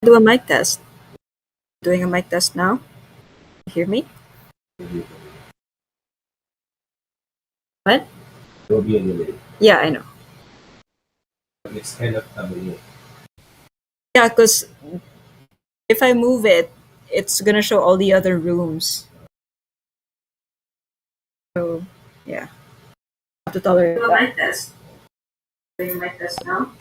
Do a mic test. Doing a mic test now. You hear me? What? There will be a delay. Yeah, I know. It's kind of a delay. Yeah, because if I move it, it's gonna show all the other rooms. So yeah, I have to tolerate Do a that. mic test. Doing a mic test now.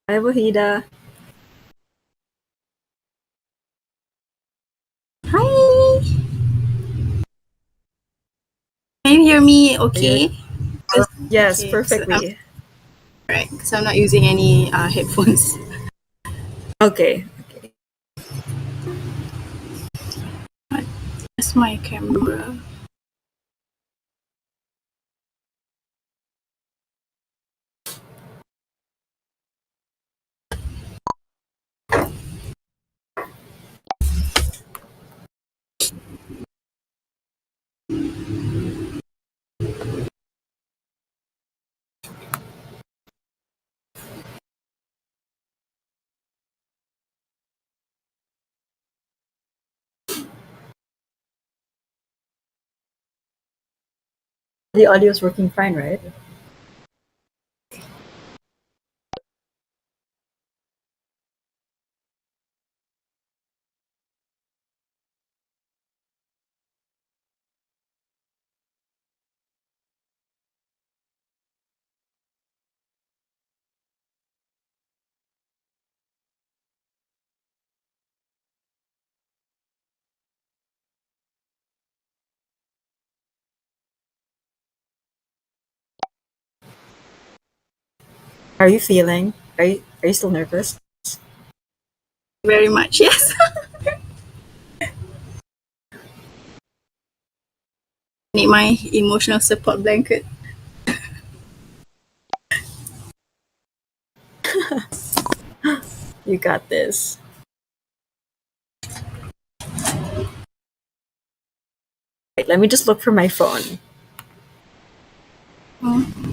Hi, Wahida. Hi. Can you hear me Are you? okay? Yes, Okay, so I'm perfectly. right because I'm not using any headphones. Okay. That's my camera. The audio is working fine, right? How are you feeling? Are you still nervous? Very much, yes. Need my emotional support blanket. You got this. Wait, let me just look for my phone. Mm.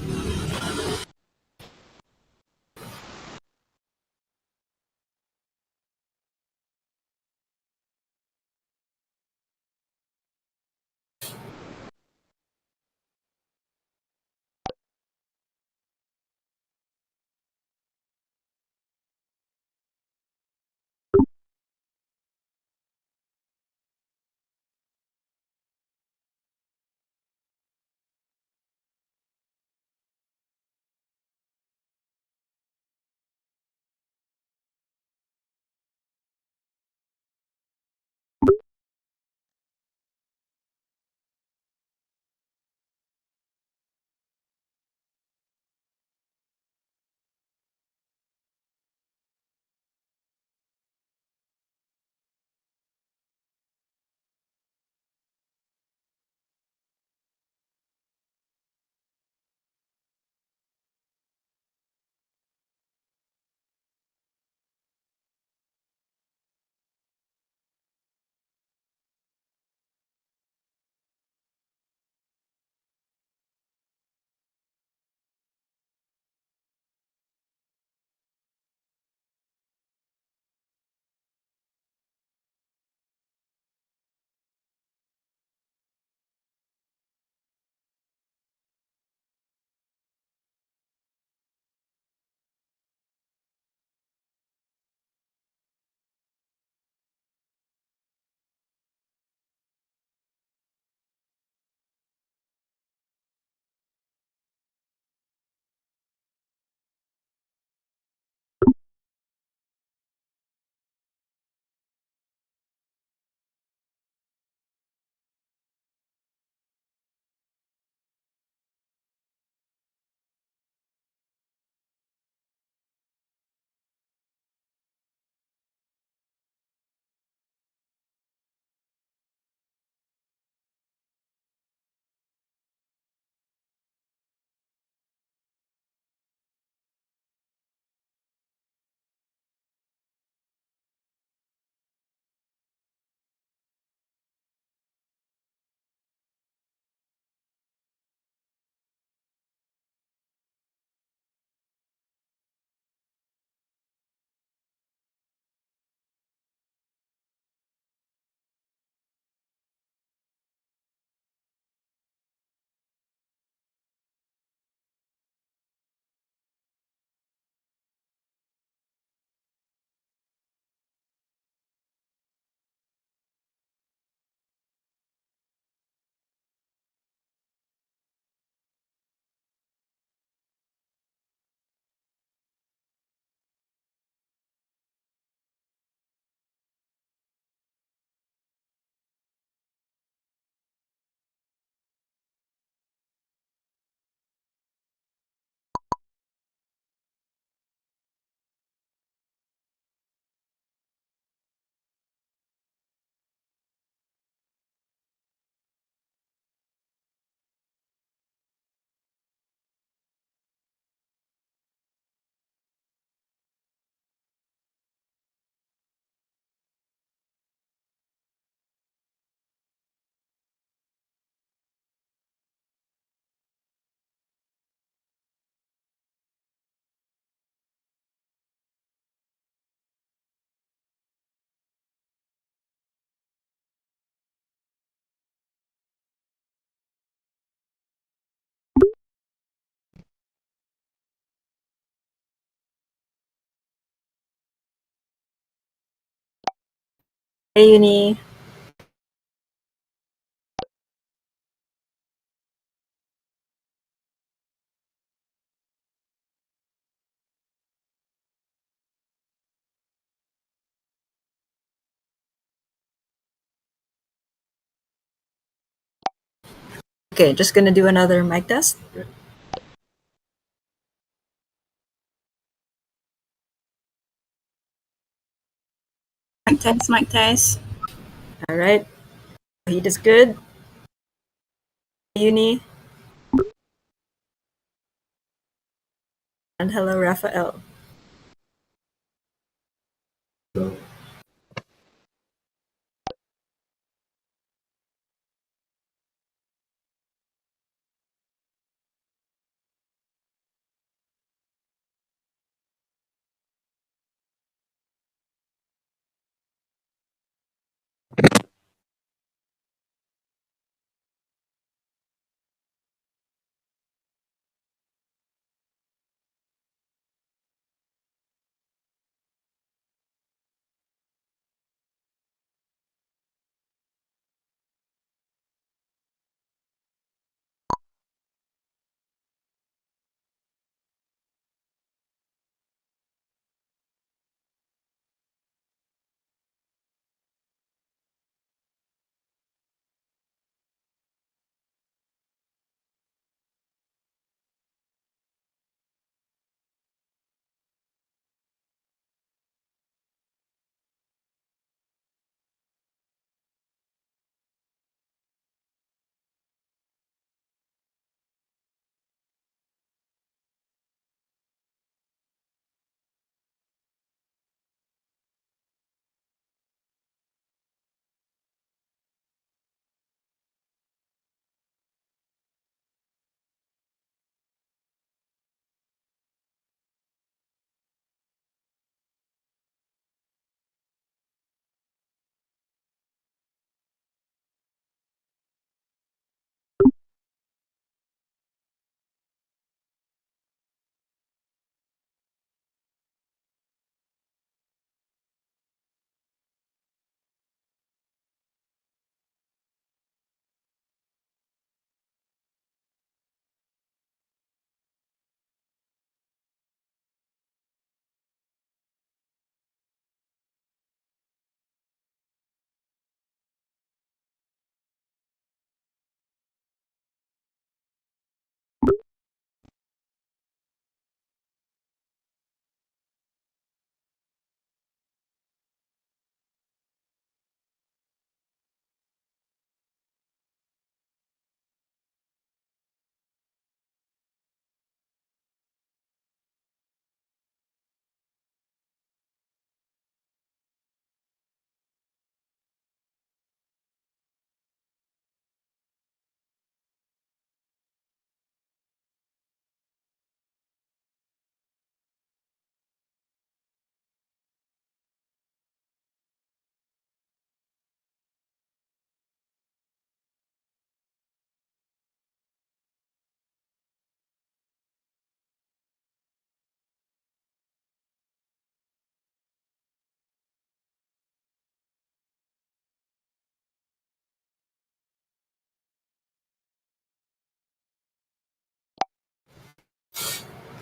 Hey, Uni. Okay, just gonna do another mic test. Mic test, mic test. All right. Heat is good. Hey, Uni. And hello, Raphael. So,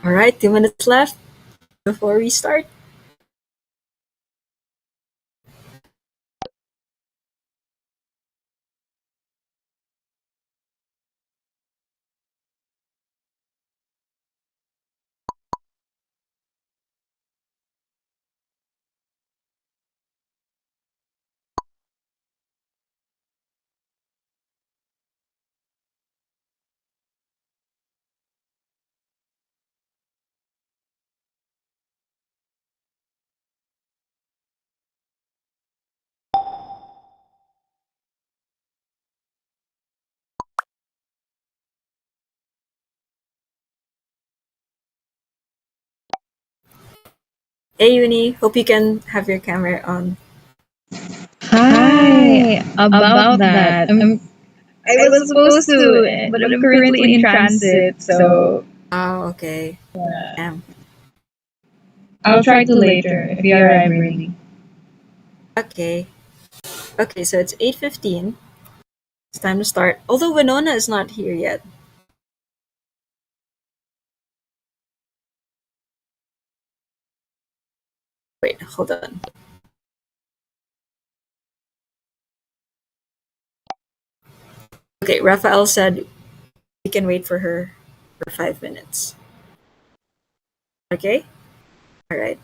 All right, 2 minutes left before we start. Hey, Uni. Hope you can have your camera on. Hi, about that. I was supposed to, but I'm currently in transit, so Oh, okay. Damn. I'll try to later if you arrive early. Okay. Okay, so it's 8:15. It's time to start. Although Winona is not here yet. Wait, hold on. Okay, Raphael said we can wait for her for 5 minutes. Okay? All right.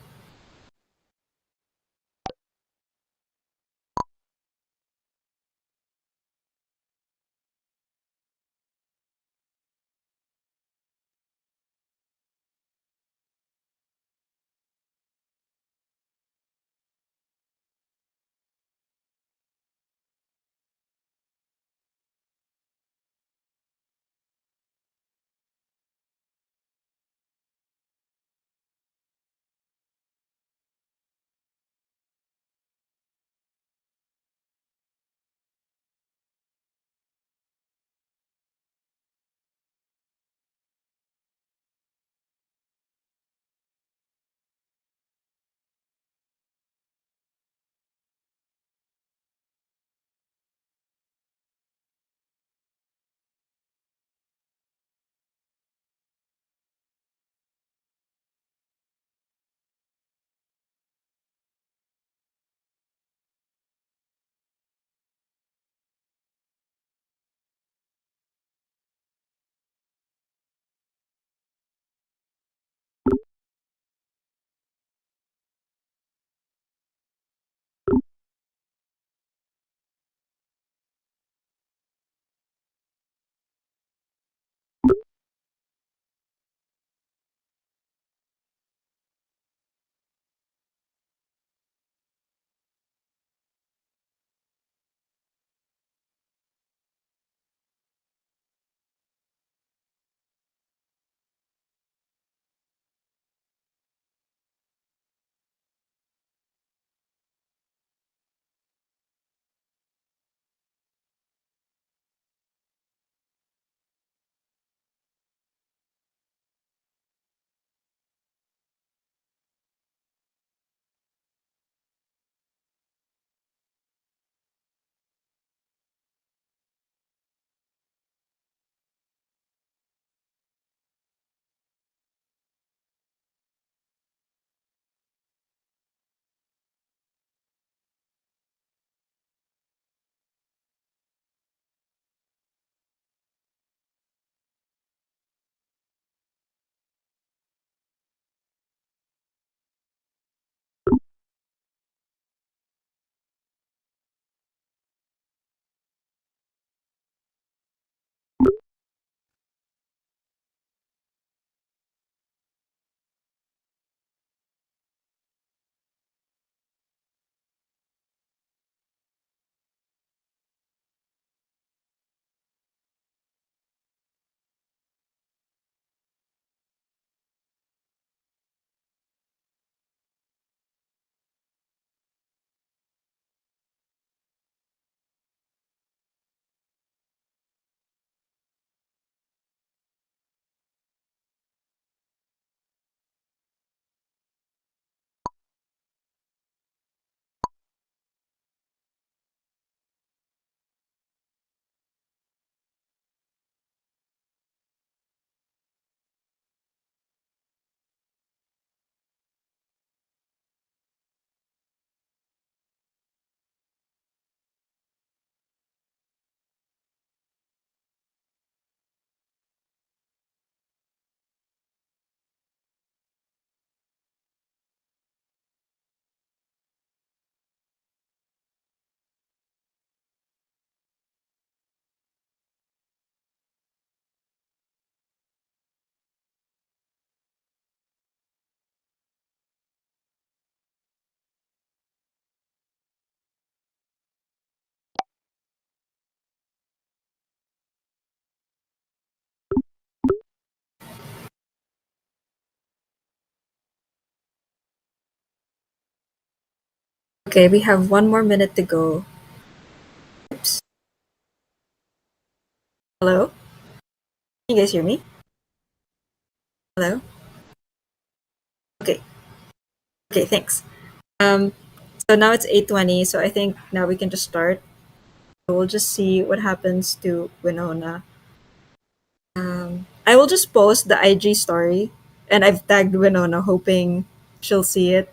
Okay, we have 1 more minute to go. Oops. Hello? Can you guys hear me? Hello? Okay. Okay, thanks. Um, So now it's 8:20, so I think now we can just start. We'll just see what happens to Winona. I will just post the IG story, and I've tagged Winona, hoping she'll see it.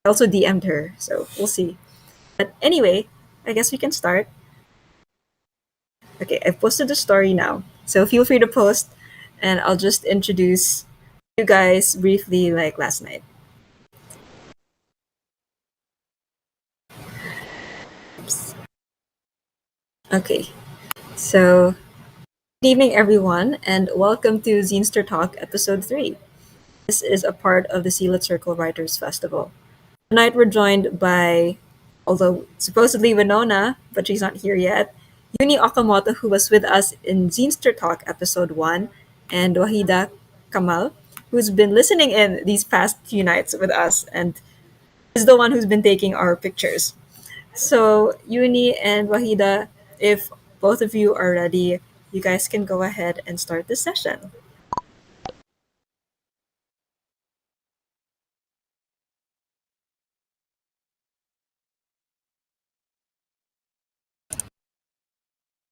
I also DM'd her, so we'll see. But anyway, I guess we can start. Okay, I've posted the story now, so feel free to post, and I'll just introduce you guys briefly like last night. Oops. Okay, so good evening, everyone, and welcome to Zinester Talk, Episode 3. This is a part of the Sealet Circle Writers Festival. Tonight we're joined by, although supposedly Winona, but she's not here yet, Yuni Okamoto, who was with us in Zinester Talk Episode 1, and Wahida Kamal, who's been listening in these past few nights with us and is the one who's been taking our pictures. So, Yuni and Wahida, if both of you are ready, you guys can go ahead and start the session.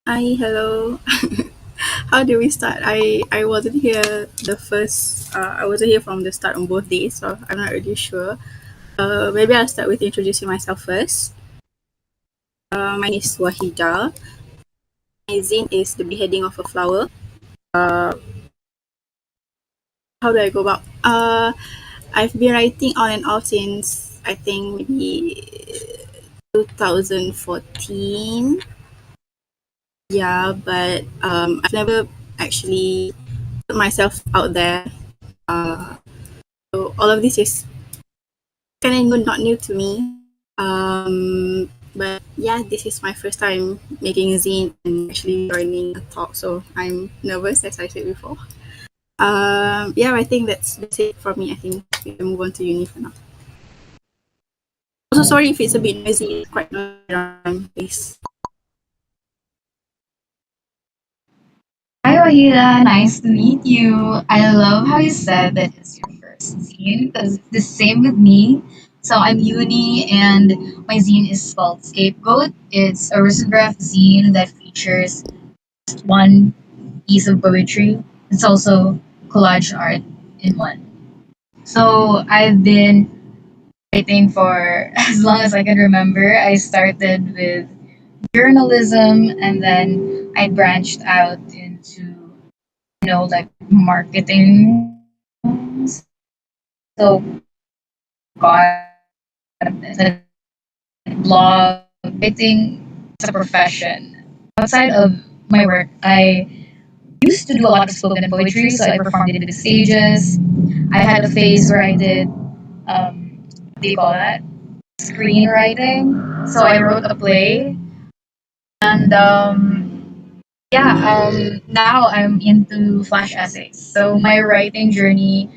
Hi, hello. How do we start? I wasn't here the first. I wasn't here from the start on both days, so I'm not really sure. Maybe I'll start with introducing myself first. My name is Wahida. My zine is the beheading of a flower. Uh, how do I go about? I've been writing on and off since I think maybe 2014. Yeah, but I've never actually put myself out there. Uh, so all of this is kind of not new to me. But yeah, this is my first time making a zine and actually joining a talk, so I'm nervous, as I said before. Yeah, I think that's it for me. I think we can move on to uni for now. Also, sorry if it's a bit noisy. It's quite noisy around place. Hi, Wahida. Nice to meet you. I love how you said that it's your first zine because the same with me. So I'm Uni, and my zine is called Scapegoat. It's a risograph zine that features just one piece of poetry. It's also collage art in one. So I've been writing for as long as I can remember. I started with journalism, and then I branched out into like marketing. So got into blog writing as a profession. Outside of my work, I used to do a lot of spoken poetry, so I performed it in the stages. I had a phase where I did what do you call that? Screenwriting. So I wrote a play, and yeah, now I'm into flash essays. So my writing journey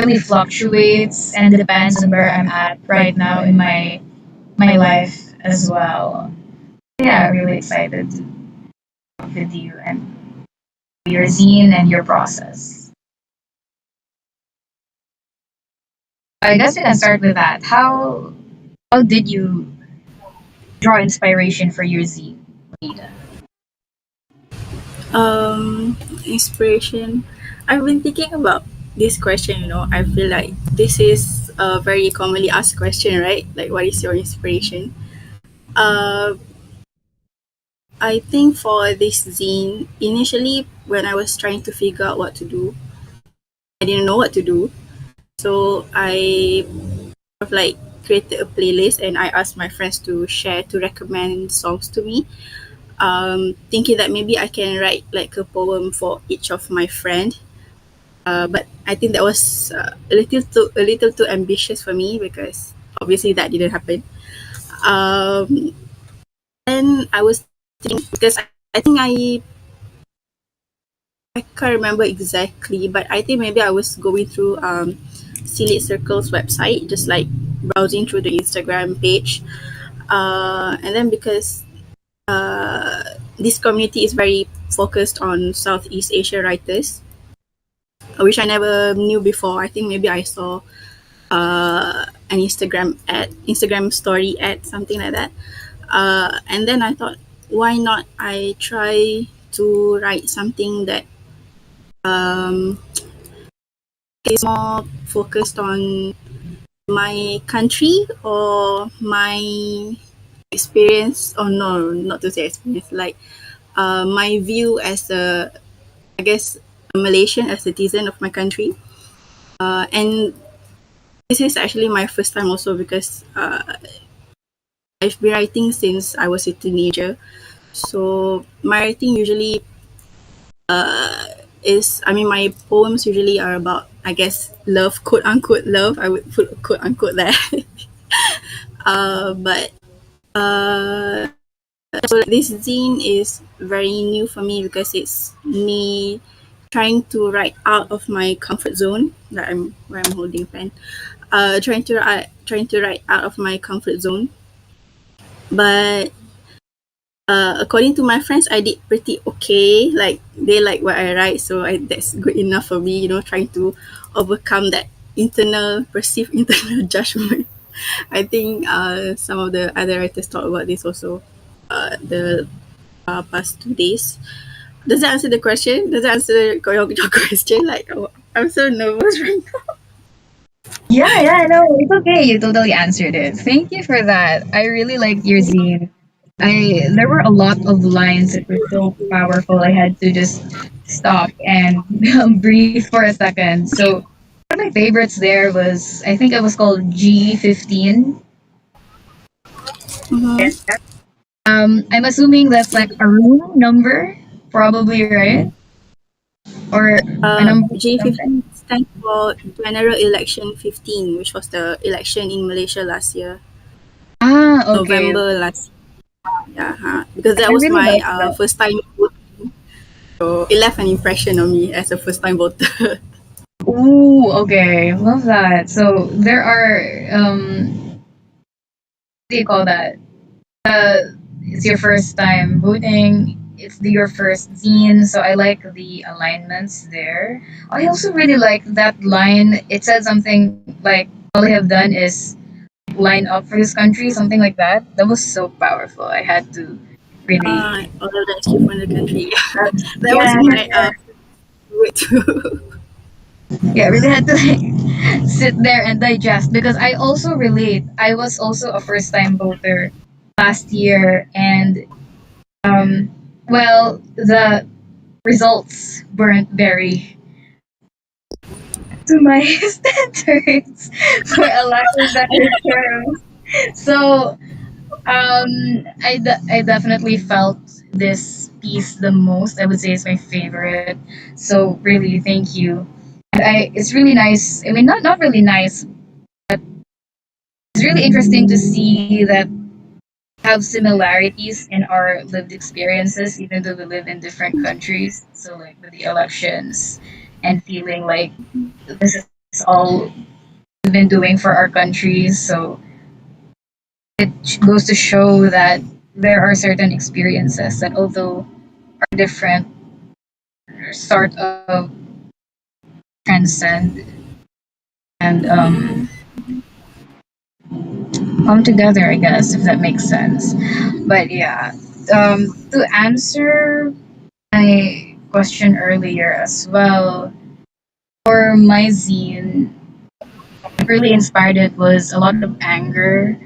really fluctuates and depends on where I'm at right now in my life as well. Yeah, really excited to talk with you and your zine and your process. I guess we can start with that. How did you draw inspiration for your zine, Rita? Inspiration. I've been thinking about this question. I feel like this is a very commonly asked question, right? Like, what is your inspiration? Uh, I think for this zine, initially when I was trying to figure out what to do, I didn't know what to do. So I sort of like created a playlist and I asked my friends to share to recommend songs to me. Thinking that maybe I can write like a poem for each of my friend. But I think that was a little too ambitious for me because obviously that didn't happen. Um, and I was thinking because I think I can't remember exactly, but I think maybe I was going through Sealit Circle's website, just like browsing through the Instagram page, and then because this community is very focused on Southeast Asia writers, which I never knew before. I think maybe I saw an Instagram story ad, something like that. And then I thought, why not I try to write something that um, is more focused on my country or my experience, or no, not to say experience, like my view as I guess, a Malaysian, a citizen of my country. And this is actually my first time also, because I've been writing since I was a teenager. So my writing usually I mean, my poems usually are about, I guess, love, quote unquote love. I would put quote unquote there. But so this zine is very new for me, because it's me trying to write out of my comfort zone. That I'm where I'm holding a pen. Trying to write out of my comfort zone. But according to my friends, I did pretty okay. Like, they like what I write, so that's good enough for me. Trying to overcome that perceived internal judgment. I think some of the other writers talk about this also. The past 2 days. Does that answer the question? Does that answer your question? Like, oh, I'm so nervous right now. Yeah, yeah, no, it's okay. You totally answered it. Thank you for that. I really liked your zine. There were a lot of lines that were so powerful. I had to just stop and breathe for a second. So one of my favorites there was, I think it was called G15. Mm-hmm. I'm assuming that's like a room number, probably, right? Or a number or something. J15 stands for General Election 15, which was the election in Malaysia last year, Ah, okay. November last year. Yeah, because that I was really my like that. first time voting. So it left an impression on me as a first time voter. Ooh, okay. Love that. So there are what do you call that? It's your first time voting. It's your first zine, so I like the alignments there. I also really like that line. It said something like, "All I have done is line up for this country," something like that. That was so powerful. I had to really, All of that shit from the country. That was yeah, my favorite too. yeah, I really had to like sit there and digest because I also relate. I was also a first time voter last year, and um, well, the results weren't very to my standards, for a lack of better terms. So I definitely felt this piece the most. I would say it's my favorite. So really, thank you. And it's really nice. I mean, not really nice. It's really interesting to see that have similarities in our lived experiences, even though we live in different countries. So like with the elections and feeling like this is all we've been doing for our countries. So it goes to show that there are certain experiences that, although are different, sort of transcend and come together, I guess, if that makes sense. But yeah, to answer my question earlier as well, for my zine, what really inspired it was a lot of anger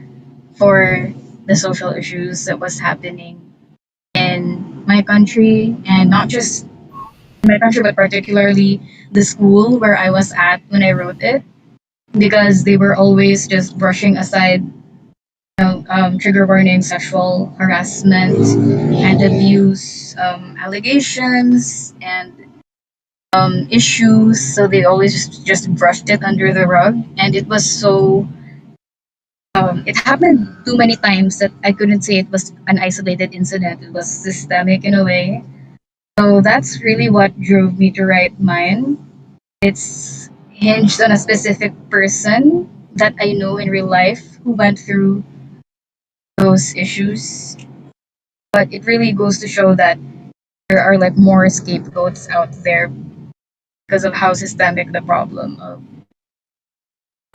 for the social issues that was happening in my country, and not just my country, but particularly the school where I was at when I wrote it, because they were always just brushing aside, trigger warning, sexual harassment and abuse allegations and issues. So they always just brushed it under the rug, and it was so. It happened too many times that I couldn't say it was an isolated incident. It was systemic in a way. So that's really what drove me to write mine. It's hinged on a specific person that I know in real life who went through those issues. But it really goes to show that there are like more scapegoats out there because of how systemic the problem of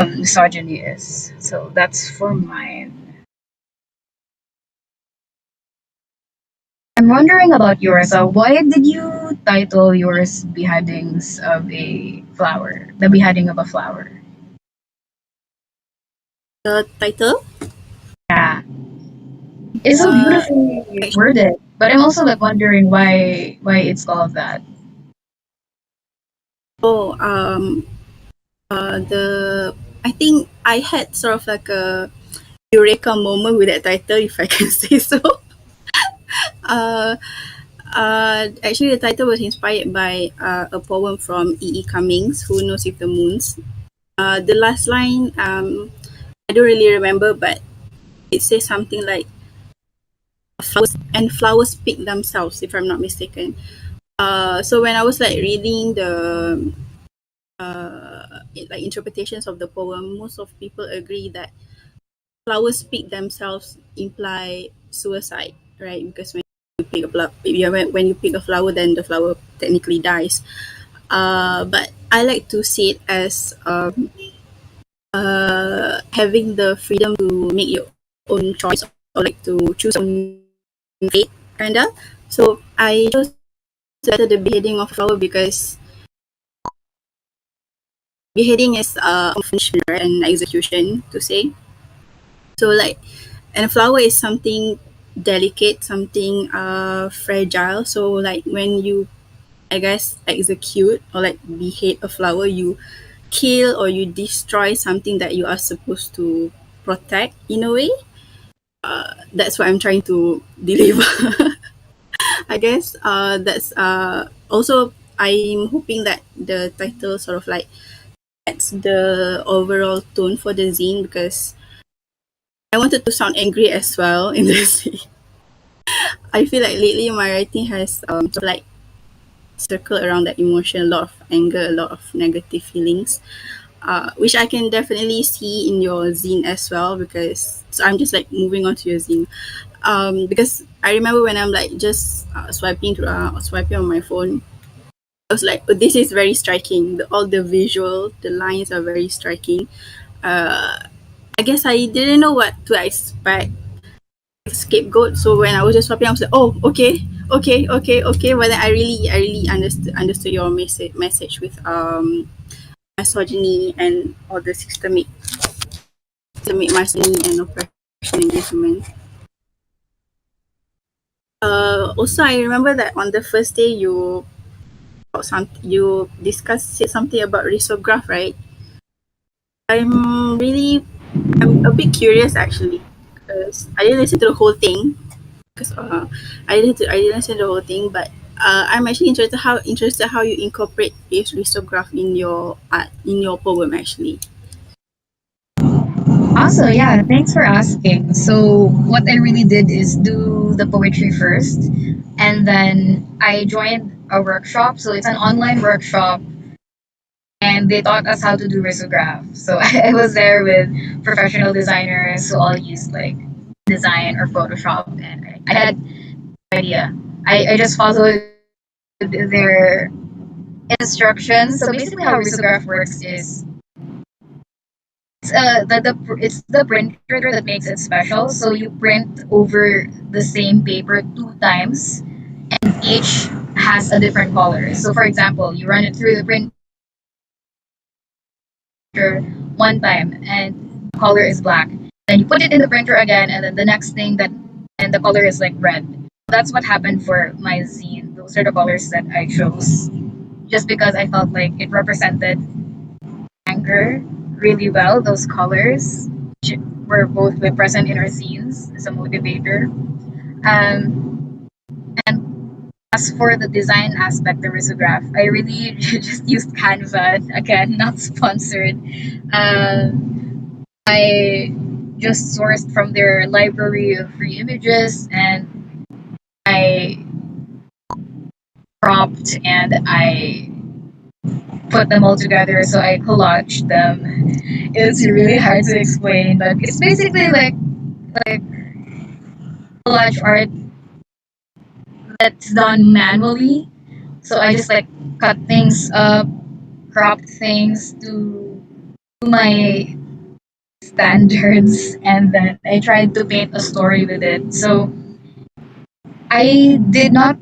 misogyny is. So that's for mine. I'm wondering about yours. Why did you title yours "Beheadings of a Flower"? The beheading of a flower. The title? Yeah, it's so Uh, beautifully actually, worded. But I'm also like wondering why it's called that. oh, the I think I had sort of like a eureka moment with that title, if I can say so. Uh, Actually, the title was inspired by a poem from E. E. Cummings, "Who Knows If the Moons." The last line, I don't really remember, but it says something like flowers pick themselves, if I'm not mistaken. So when I was like reading the like interpretations of the poem, most of people agree that flowers pick themselves imply suicide, right? Because when you pick a when you pick a flower, then the flower technically dies. But I like to see it as having the freedom to make your own choice, or like to choose your own fate, kinda. So I chose the beheading of a flower because beheading is punishment, right, and execution to say. So like, and a flower is something delicate, something fragile. So like when you, I guess, execute or like behead a flower, you kill or you destroy something that you are supposed to protect in a way. That's what I'm trying to deliver. I guess that's also I'm hoping that the title sort of like adds the overall tone for the zine, because I wanted to sound angry as well in the zine. I feel like lately my writing has sort of like circled around that emotion, a lot of anger, a lot of negative feelings, which I can definitely see in your zine as well. Because so I'm just like moving on to your zine, because I remember when I'm like just swiping on my phone, I was like, oh, this is very striking. All the visual, the lines are very striking. Uh, I guess I didn't know what to expect. Scapegoat. So when I was just swapping, I was like, oh, okay, okay. But then I really understood your message with misogyny and all the systemic misogyny and oppression engagement. Also, I remember that on the first day you discussed said something about risograph, right? I'm really I'm a bit curious actually, because I didn't listen to the whole thing. Because I didn't listen to the whole thing, but I'm actually interested how you incorporate this risograph in your art, in your poem actually. Also, yeah, thanks for asking. So, what I really did is do the poetry first, and then I joined a workshop. So, it's an online workshop, and they taught us how to do risograph. So, I was there with professional designers who all used like design or Photoshop, and I had no idea. I just followed their instructions. So, basically, how risograph works is it's the printer that makes it special. So you print over the same paper two times, and each has a different color. So for example, you run it through the printer one time, and the color is black. Then you put it in the printer again, and then the next thing that and the color is like red. That's what happened for my zine. Those are the colors that I chose, just because I felt like it represented anger really well. Those colors were both like present in our scenes as a motivator. And as for the design aspect, the risograph, I really just used Canva. Again, not sponsored. I just sourced from their library of free images, and I cropped and I put them all together. So I collaged them. It's really hard to explain, but it's basically like collage art that's done manually. So I just like cut things up, cropped things to my standards, and then I tried to paint a story with it. So I did not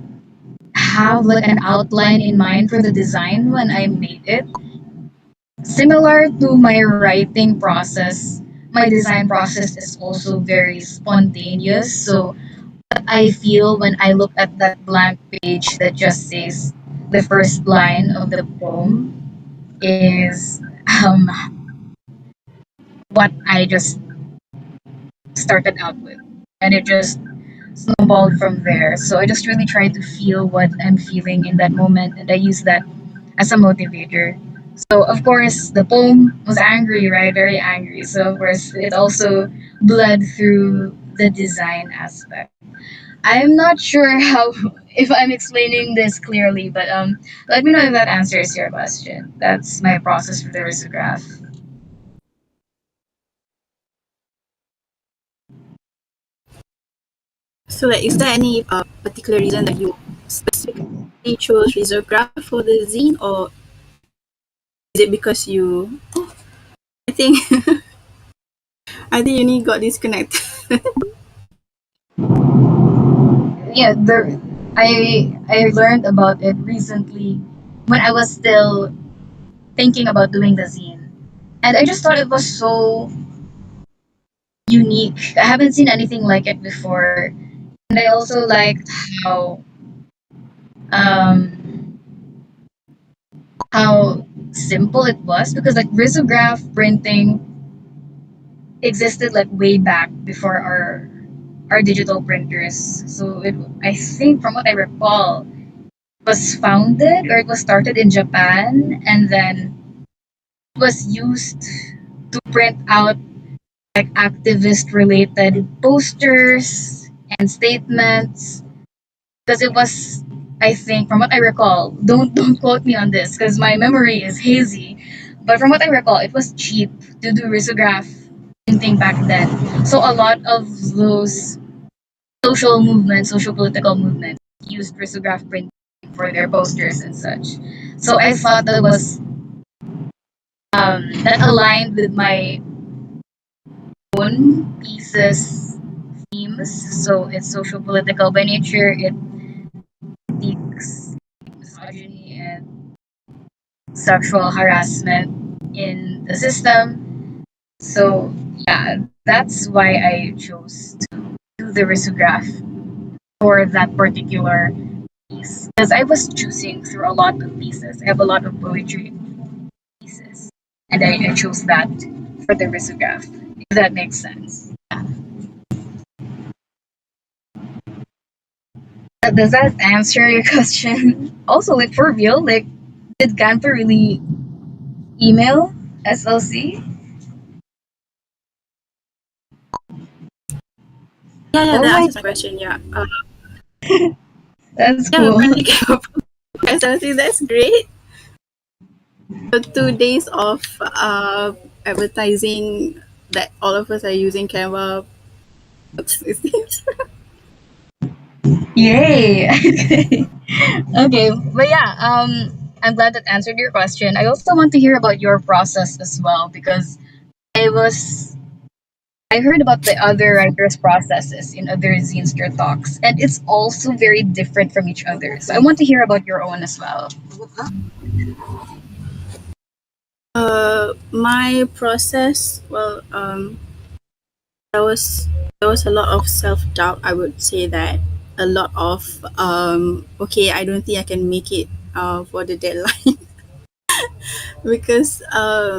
have like an outline in mind for the design when I made it. Similar to my writing process, my design process is also very spontaneous. So what I feel when I look at that blank page that just says the first line of the poem is what I just started out with. And it just snowballed from there. So I just really try to feel what I'm feeling in that moment, and I use that as a motivator. So of course the poem was angry, right? Very angry. So of course it also bled through the design aspect. I'm not sure how if I'm explaining this clearly, but let me know if that answers your question. That's my process for the risograph. So, like, is there any particular reason that you specifically chose risograph for the zine, or is it because you? I think I think you need got disconnected. Yeah, I learned about it recently when I was still thinking about doing the zine. And I just thought it was so unique. I haven't seen anything like it before. And I also liked um, how simple it was, because like risograph printing existed like way back before our digital printers. So I think from what I recall, it was founded or it was started in Japan, and then was used to print out like activist related posters and statements, because it was, I think from what I recall, don't quote me on this because my memory is hazy, but from what I recall it was cheap to do risograph printing back then. So a lot of those social political movements used risograph printing for their posters and such. So I thought that aligned with my own pieces themes. So it's social political by nature. It critiques misogyny and sexual harassment in the system. So yeah, that's why I chose to do the risograph for that particular piece, because I was choosing through a lot of pieces. I have a lot of poetry pieces, and I chose that for the risograph. If that makes sense. Does that answer your question? Also, like for real, like did Cantor really email SLC? Yeah, yeah, Oh that my, answers my question. Yeah, that's yeah, cool. apparently came up from SLC. That's great. So 2 days of advertising that all of us are using Canva. It seems. Yay! Okay, but yeah, I'm glad that answered your question. I also want to hear about your process as well, because I was I heard about the other writers' processes in other Zinster talks, and it's also very different from each other. So I want to hear about your own as well. My process. Well, there was there was a lot of self doubt. I would say that a lot of okay, I don't think I can make it for the deadline because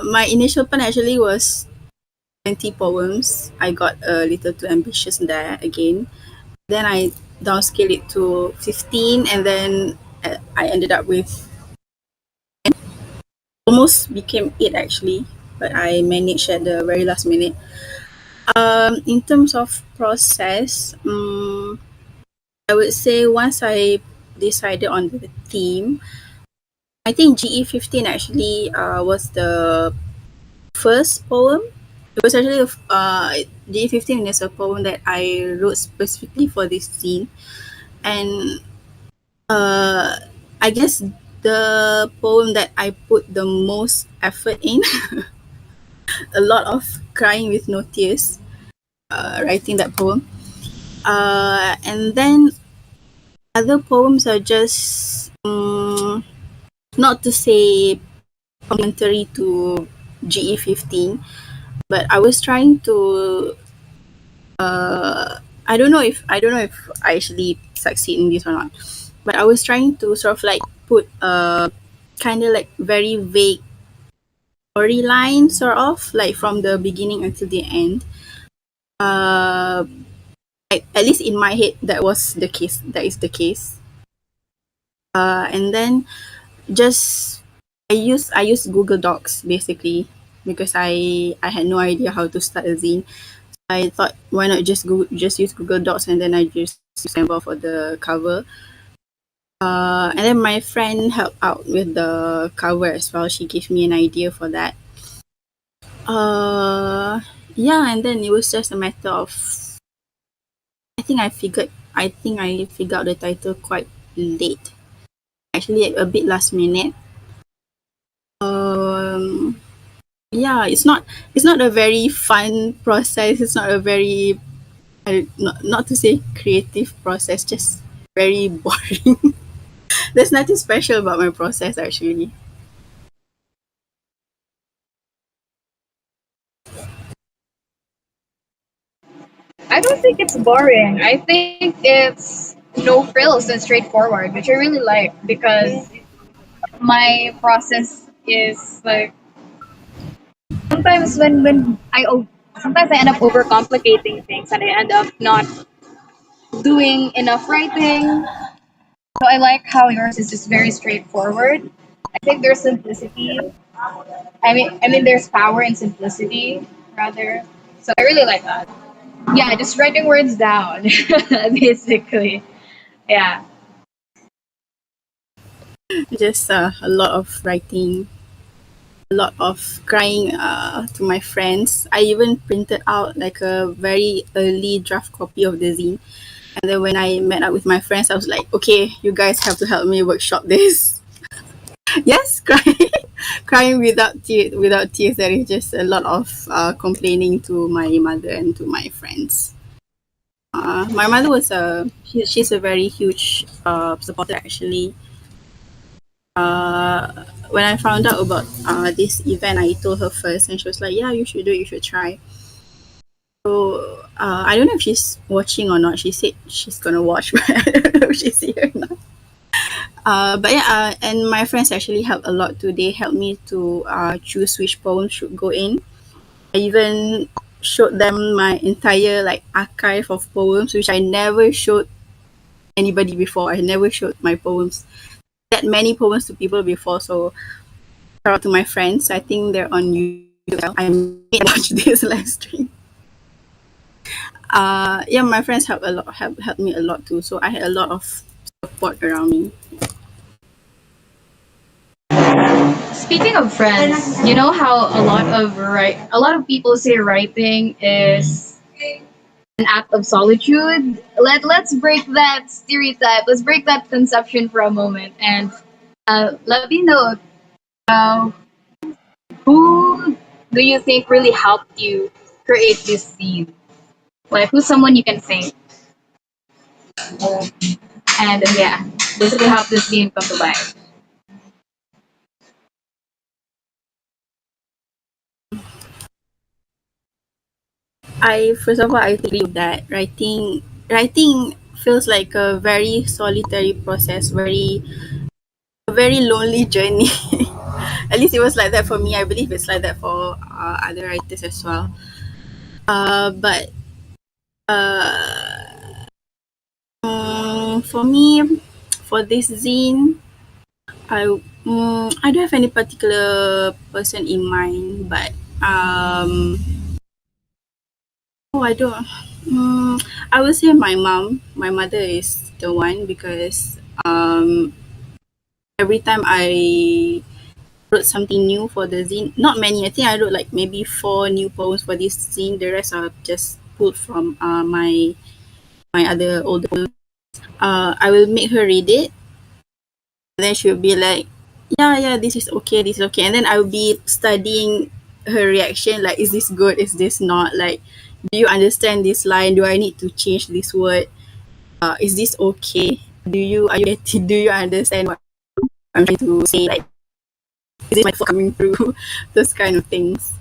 my initial plan actually was 20 poems. I got a little too ambitious there again. Then I downscaled it to 15, and then I ended up with almost became 8 actually, but I managed at the very last minute. In terms of process, I would say once I decided on the theme, I think GE15 actually was the first poem. It was actually GE15 is a poem that I wrote specifically for this scene, and uh, I guess the poem that I put the most effort in a lot of crying with no tears, writing that poem. And then other poems are just not to say complimentary to GE 15, but I was trying to. I don't know if I actually succeed in this or not, but I was trying to sort of like put kind of like very vague storyline, sort of like from the beginning until the end. Uh, at least in my head, that was the case. That is the case. And then just I use Google Docs basically because I had no idea how to start a zine. I thought why not just use Google Docs and then I just use Canva for the cover. And then my friend helped out with the cover as well. She gave me an idea for that. Uh, yeah, and then it was just a matter of I think I figured out the title quite late. Actually, a bit last minute. Um, yeah, it's not a very fun process. It's not a very not to say creative process, just very boring. There's nothing special about my process actually. I don't think it's boring. I think it's no frills and straightforward, which I really like because my process is like sometimes sometimes I end up overcomplicating things and I end up not doing enough writing. So I like how yours is just very straightforward. I think there's simplicity. I mean there's power in simplicity rather. So I really like that. Yeah, just writing words down, basically. Yeah. Just a lot of writing, a lot of crying to my friends. I even printed out like a very early draft copy of the zine. And then when I met up with my friends, I was like, okay, you guys have to help me workshop this. Yes, crying, crying without tears. There is just a lot of complaining to my mother and to my friends. My mother she's a very huge supporter actually. When I found out about this event, I told her first, and she was like, "Yeah, you should do it. You should try." So I don't know if she's watching or not. She said she's gonna watch, but I don't know if she's here or not. But yeah, and my friends actually helped a lot too. They helped me to choose which poem should go in. I even showed them my entire like archive of poems, which I never showed anybody before. I never showed my poems that many poems to people before. So shout out to my friends. I think they're on YouTube. I may watch this live stream. Yeah, my friends helped me a lot too. So I had a lot of support around me. Speaking of friends, you know how a lot of people say writing is an act of solitude. Let's break that stereotype. Let's break that conception for a moment and let me know uh, who do you think really helped you create this scene? Like who's someone you can think and yeah, basically help this scene come to life. I first of all I agree with that. Writing feels like a very solitary process, very lonely journey. At least it was like that for me. I believe it's like that for other writers as well. But for me, for this zine, I don't have any particular person in mind, but I don't. I would say my mom. My mother is the one because every time I wrote something new for the zine, not many. I think I wrote like maybe 4 new poems for this zine. The rest are just pulled from my other older poems. I will make her read it, and then she will be like, "Yeah, yeah, this is okay, and then I will be studying her reaction, like, is this good, is this not, like, do you understand this line, do I need to change this word, is this okay, are you getting, do you understand what I'm trying to say, like, is this my fault coming through? Those kind of things.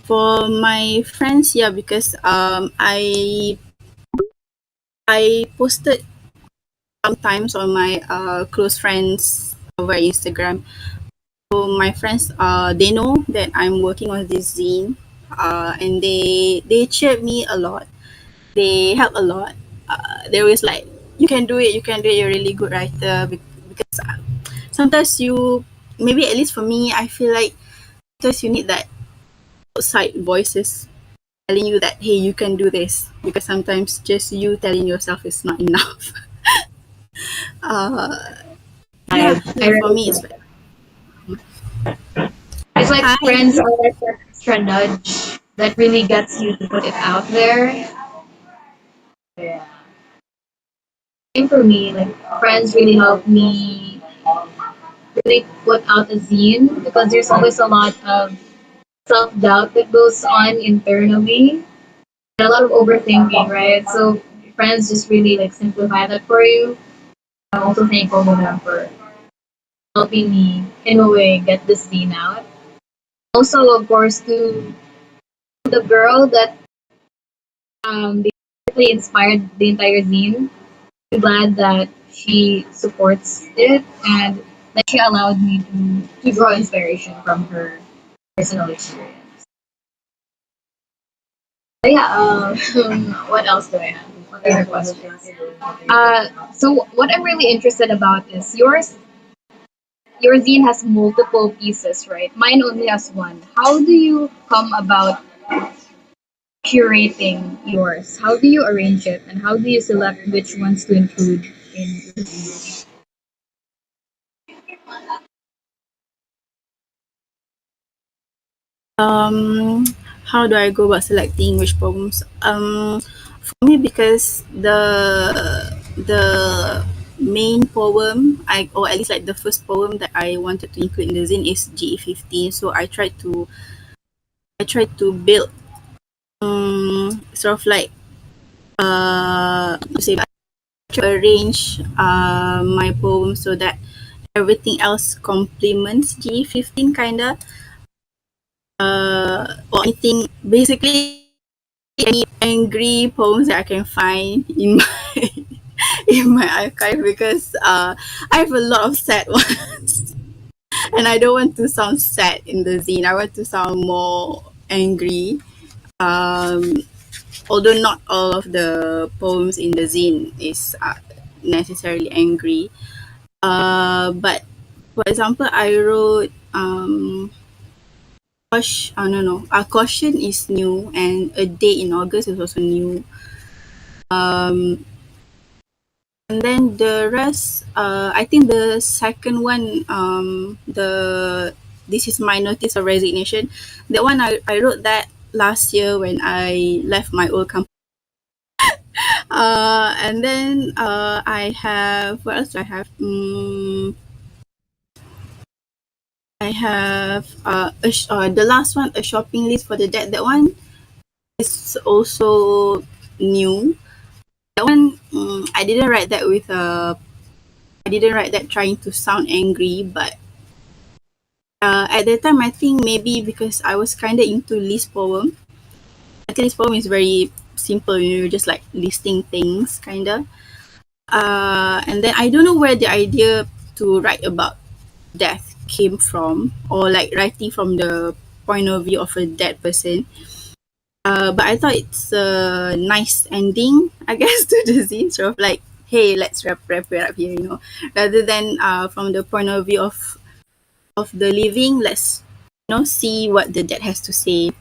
For my friends, yeah, because I posted sometimes on my close friends over Instagram. So my friends, they know that I'm working on this zine, and they cheered me a lot. They help a lot. They always like, you can do it, you can do it. You're a really good writer. Because sometimes you, maybe at least for me, I feel like sometimes you need that outside voices telling you that, hey, you can do this, because sometimes just you telling yourself is not enough. uh yeah, I yeah, for really me feel it's it. like, It's like hi. friends are like that extra nudge that really gets you to put it out there. Yeah. Same for me. Like friends really help me really put out a zine because there's always a lot of self doubt that goes on internally and a lot of overthinking, right? So friends just really like simplify that for you. I'm also thankful to them for helping me in a way get this zine out. Also, of course, to the girl that basically inspired the entire zine. I'm glad that she supports it and that she allowed me to draw inspiration from her personal experience. But yeah, what else do I have? What other questions? So what I'm really interested about is your zine has multiple pieces, right? Mine only has one. How do you come about curating yours? How do you arrange it, and how do you select which ones to include in your zine? um how do I go about selecting which poems? For me, because the main poem, or at least like the first poem that I wanted to include in the zine is GE15. So I tried to build, sort of like, to say, to arrange my poem so that everything else complements G15, kinda, or anything, basically any angry poems that I can find in my in my archive, because I have a lot of sad ones, and I don't want to sound sad in the zine. I want to sound more angry. Um, Although not all of the poems in the zine is necessarily angry. But for example, I wrote, no, no, Caution is new, and A Day in August is also new. Um, and then the rest, I think the second one, This Is My Notice of Resignation. That one, I wrote that last year when I left my old company. And then I have, what else do I have? I have, the last one, A Shopping List for the Dead. That one is also new. That one, I didn't write that trying to sound angry, but at that time I think maybe because I was kind of into list poem. I think list poem is very simple. You're just like listing things, kind of. And then I don't know where the idea to write about death came from, or like writing from the point of view of a dead person. But I thought it's a nice ending, I guess, to the scene. Sort of like, hey, let's wrap it up here, rather than from the point of view of the living. Let's see what the dead has to say,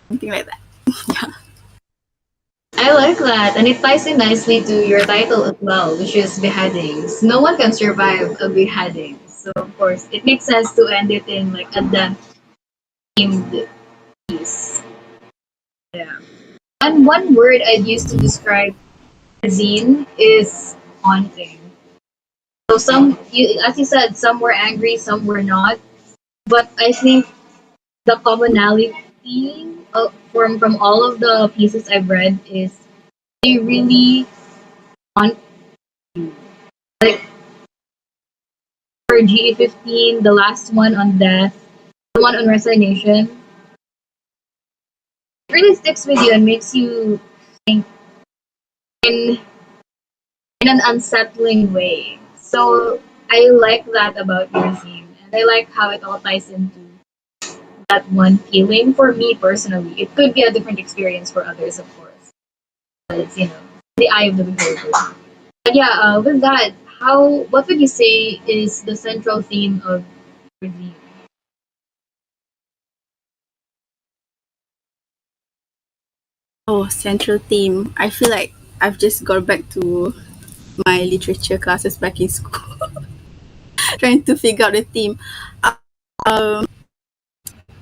something like that. Yeah. I like that, and it ties in nicely to your title as well, which is beheadings. No one can survive a beheading, so of course it makes sense to end it in like a death themed piece. Yeah. And one word I'd use to describe cuisine is haunting. So as you said, some were angry, some were not. But I think the commonality from all of the pieces I've read is they really want, like, for GE15, the last one on death, the one on resignation, it really sticks with you and makes you think in in an unsettling way. So I like that about your theme, and I like how it all ties into that one feeling. For me personally, it could be a different experience for others, of course. But it's the eye of the beholder. But yeah, with that, how what would you say is the central theme of your theme? Oh, central theme. I feel like I've just gone back to my literature classes back in school, trying to figure out the theme. Um,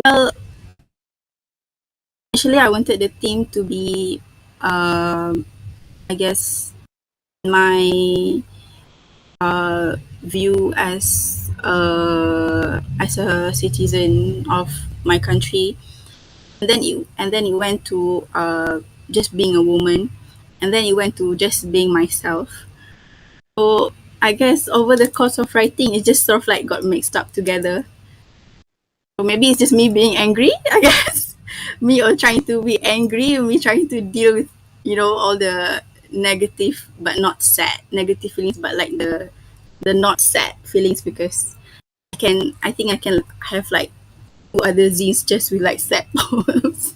well, initially I wanted the theme to be, I guess, my view as a citizen of my country, and then it went to just being a woman, and then it went to just being myself. So I guess over the course of writing, it just sort of like got mixed up together. So maybe it's just me being angry, I guess. Me or trying to be angry, me trying to deal with, all the negative but not sad negative feelings, but like the not sad feelings, because I think I can have like two other Z's just with like sad poems.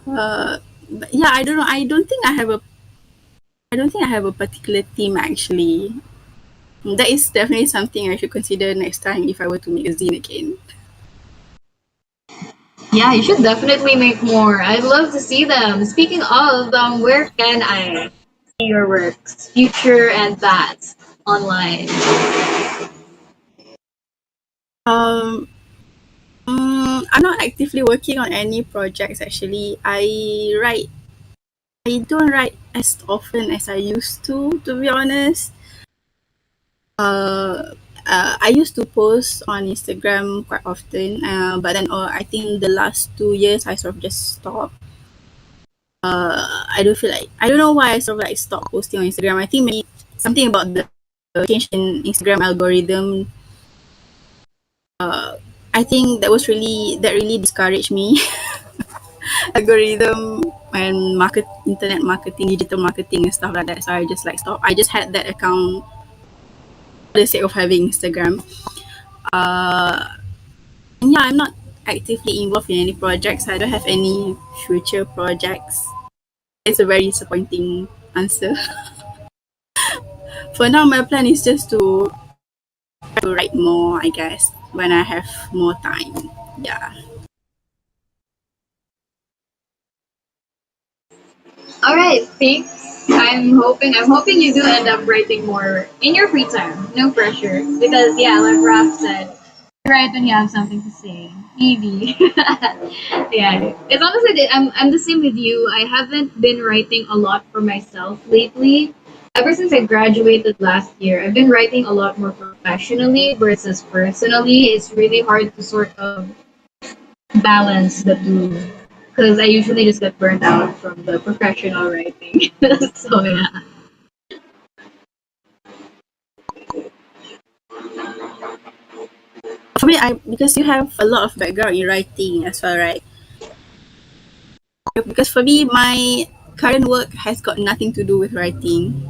But yeah, I don't know. I don't think I have a particular theme actually. That is definitely something I should consider next time if I were to make a zine again. Yeah, you should definitely make more. I'd love to see them. Speaking of, where can I see your works, future and past, online? Um, I'm not actively working on any projects actually. I don't write as often as I used to be honest. Uh, I used to post on Instagram quite often, but then I think the last 2 years I sort of just stopped. I don't feel like I don't know why I sort of like stopped posting on Instagram. I think maybe something about the change in Instagram algorithm. I think that really discouraged me. Algorithm and internet marketing, digital marketing and stuff like that. So I just like stopped. I just had that account for the sake of having Instagram. And yeah, I'm not actively involved in any projects. I don't have any future projects. It's a very disappointing answer. For now, my plan is just to write more, I guess, when I have more time. Yeah. All right, thanks. I'm hoping you do end up writing more in your free time. No pressure, because yeah, like Raph said, write when you have something to say. Maybe. Yeah, it's honestly I'm the same with you. I haven't been writing a lot for myself lately. Ever since I graduated last year, I've been writing a lot more professionally versus personally. It's really hard to sort of balance the two because I usually just get burnt out from the professional writing. So yeah. For me, I because you have a lot of background in writing as well, right? Because for me, my current work has got nothing to do with writing.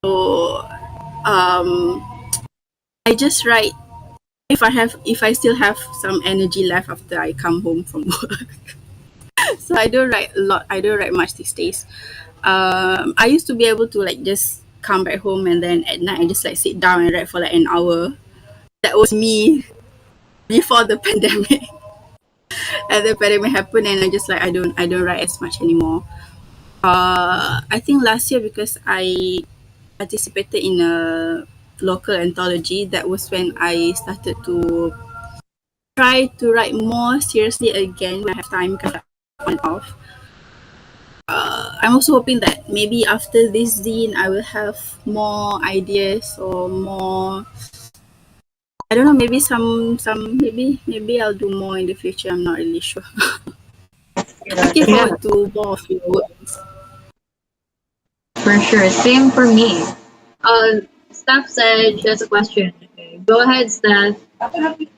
So um, I just write if I still have some energy left after I come home from work. So I don't write a lot. I don't write much these days. I used to be able to like just come back home and then at night I just like sit down and write for like an hour. That was me before the pandemic. And the pandemic happened and I don't write as much anymore. I think last year because I participated in a local anthology, that was when I started to try to write more seriously again when I have time because I'm on off. I'm also hoping that maybe after this zine, I will have more ideas or more. I don't know. Maybe maybe I'll do more in the future. I'm not really sure. Looking Yeah, forward to more of your works. for sure. Same for me. Steph said she has a question. Okay, go ahead, Steph.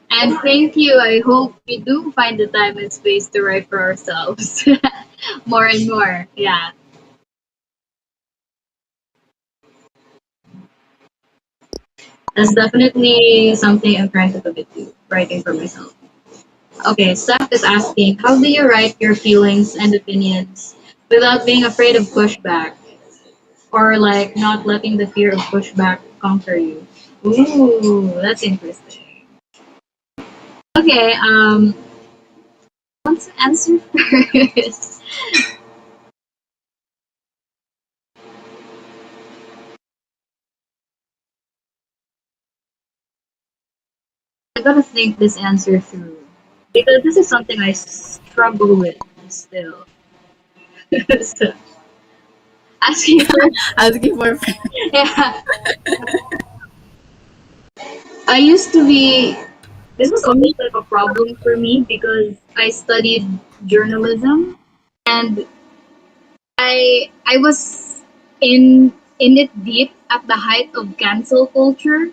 And thank you. I hope we do find the time and space to write for ourselves more and more. Yeah, that's definitely something I'm trying to commit to, writing for myself. Okay, Steph is asking, how do you write your feelings and opinions without being afraid of pushback or like not letting the fear of pushback conquer you? Ooh, that's interesting. Okay, let's answer first. I gotta think this answer through because this is something I struggle with still. So, asking for Asking for a friend. yeah, I used to be. This was always like a problem for me because I studied journalism and I was in it deep at the height of cancel culture.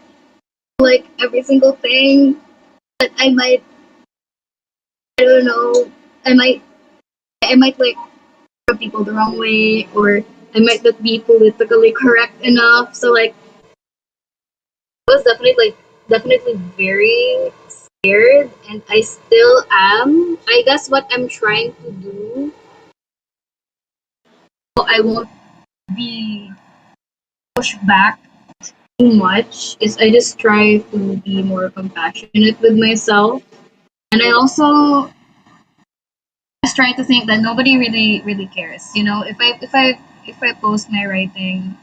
Like every single thing that I don't know I might like rub people the wrong way or I might not be politically correct enough. So like I was definitely very scared and I still am. I guess what I'm trying to do so I won't be pushed back too much is I just try to be more compassionate with myself. And I also just try to think that nobody really cares. You know, if I post my writing,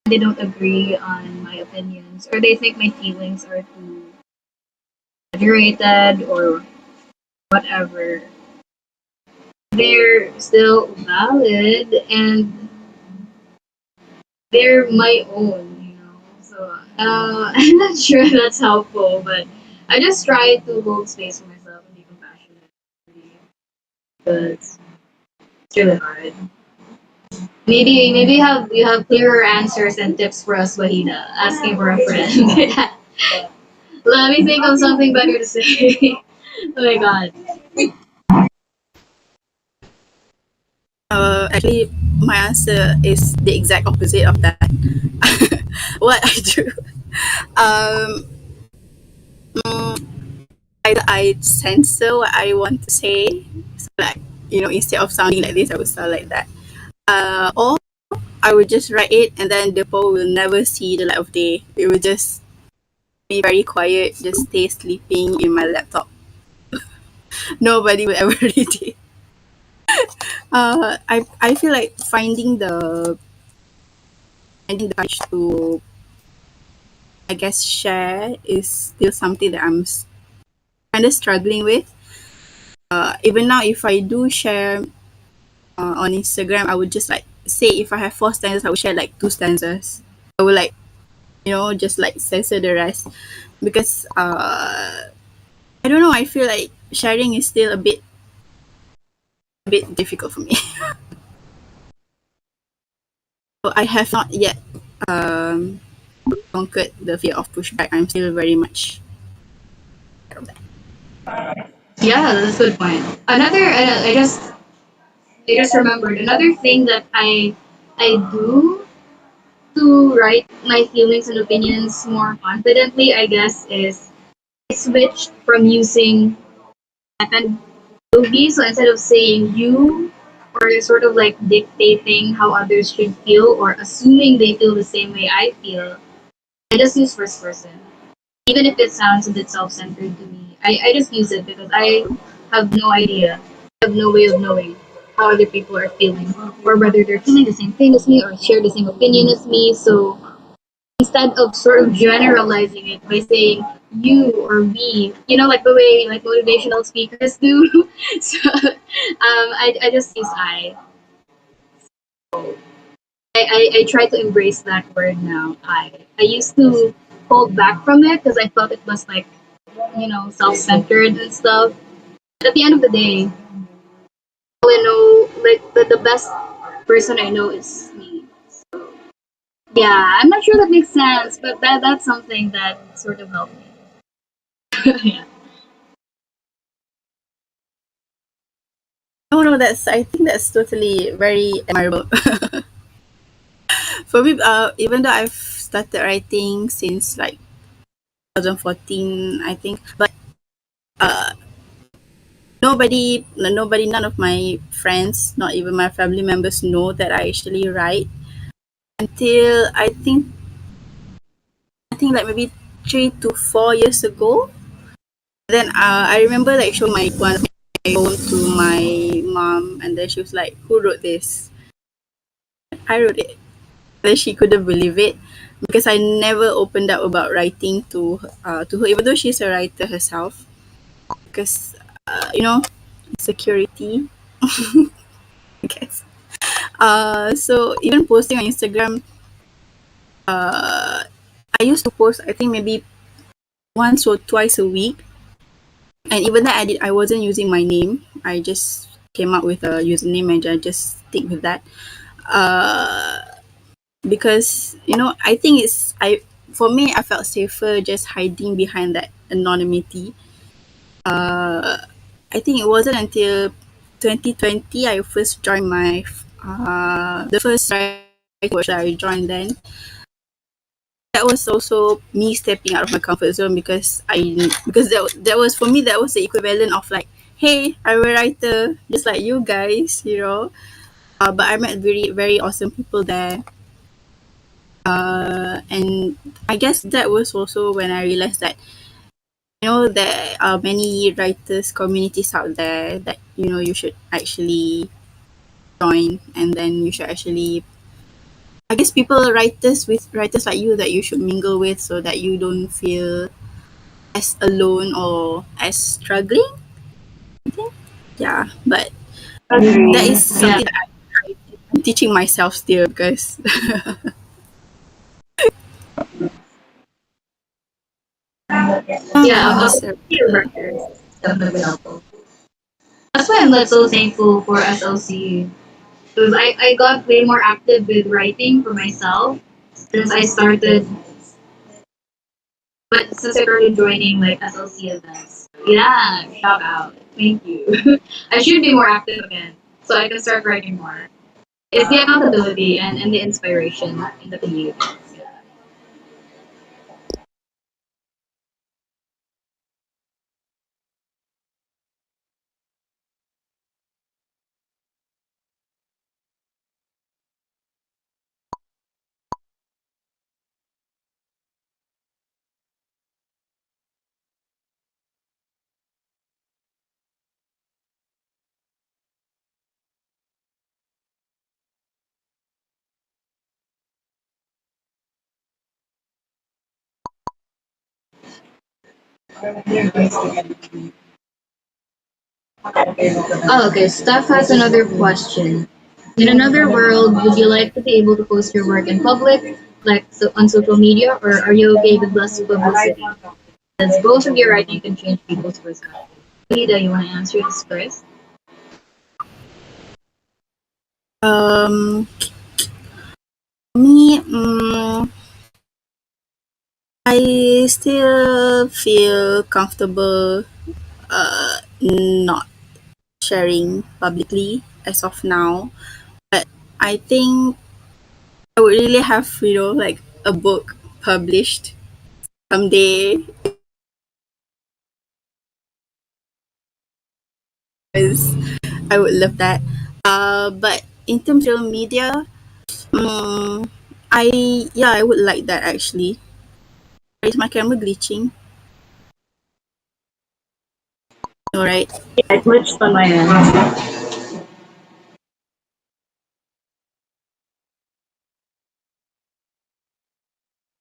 they don't agree on my opinions or they think my feelings are too exaggerated or whatever. They're still valid and they're my own, you know. So I'm not sure that's helpful, but I just try to hold space for myself and be compassionate because it's really hard. Maybe you have clearer answers and tips for us, Wahida, asking for a friend. Let me think of something better to say. Oh my god. Actually, my answer is the exact opposite of that. What I do, um, either I censor what I want to say, so like instead of sounding like this, I would sound like that, or I would just write it, and then the poem will never see the light of day. It will just be very quiet, just stay sleeping in my laptop. Nobody will ever read it. I feel like finding the courage to, I guess, share is still something that I'm kind of struggling with. Even now, if I do share on Instagram, I would just like say if I have 4 stanzas, I would share like 2 stanzas. I would like just like censor the rest because I don't know. I feel like sharing is still a bit difficult for me. So I have not yet um, conquered the fear of pushback. I'm still very much of that. Yeah, that's a good point. Another, I just remembered another thing that I do to write my feelings and opinions more confidently. I guess is I switched from using method be. So instead of saying you or sort of like dictating how others should feel or assuming they feel the same way I feel, I just use first person. Even if it sounds a bit self centered to me, I just use it because I have no idea. I have no way of knowing how other people are feeling or whether they're feeling the same thing as me or share the same opinion as me. So instead of sort of generalizing it by saying you or we, you know, like the way like motivational speakers do. So I just use I try to embrace that word now. I used to hold back from it because I thought it was like, you know, self-centered and stuff. But at the end of the day, all I know, like the best person I know is me. Yeah, I'm not sure that makes sense, but that's something that sort of helped me. Yeah. Oh no, that's I think that's totally very admirable. For me, even though I've started writing since like 2014, I think, but uh, none of my friends, not even my family members, know that I actually write until I think like maybe 3 to 4 years ago. Then I remember like showing my one of my poem to my mom, and then she was like, "Who wrote this?" I wrote it. Then she couldn't believe it because I never opened up about writing to her, even though she's a writer herself. Because you know, security, I guess. So even posting on Instagram, uh, I used to post I think maybe once or twice a week, and even that I wasn't using my name. I just came up with a username and I just stick with that. Uh, because you know I think it's I for me I felt safer just hiding behind that anonymity. uh I think it wasn't until 2020 I first joined my the first writing coach that I joined. Then that was also me stepping out of my comfort zone because that was for me that was the equivalent of like, hey, I'm a writer just like you guys, you know. But I met very very awesome people there. And I guess that was also when I realized that you know there are many writers communities out there that you know you should actually join, and then you should actually, I guess, people writers with writers like you that you should mingle with so that you don't feel as alone or as struggling. Yeah, but that Agree. is Yeah. something that I'm teaching myself still because Yeah, as a peer writer. records definitely helpful. That's why I'm like so thankful for SLC because I got way more active with writing for myself since I started, but since I started joining like SLC events. Yeah, shout out. Thank you. I should be more active again so I can start writing more. It's the accountability and the inspiration in the community. Oh, okay. Steph has another question. In another world, would you like to be able to post your work in public, like so on social media, or are you okay with less publicity? As both of your writing can change people's perspective. Lida, you want to answer this first? um me, I still feel comfortable not sharing publicly as of now. But I think I would really have, you know, like a book published someday because I would love that. But in terms of social media, I would like that actually. Is my camera glitching? All right, I glitched on my end.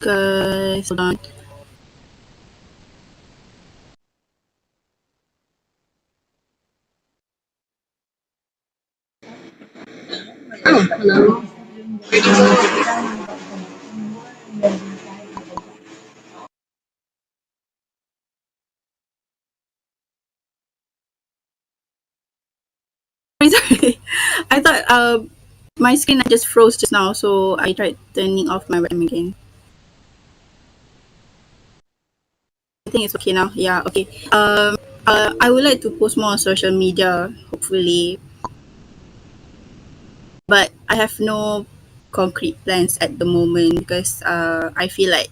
guys, hold on. Hello? Where'd you go? Sorry. I thought my screen just froze just now, so I tried turning off my webcam again. I think it's okay now. Yeah, okay. I would like to post more on social media, hopefully, but I have no concrete plans at the moment because I feel like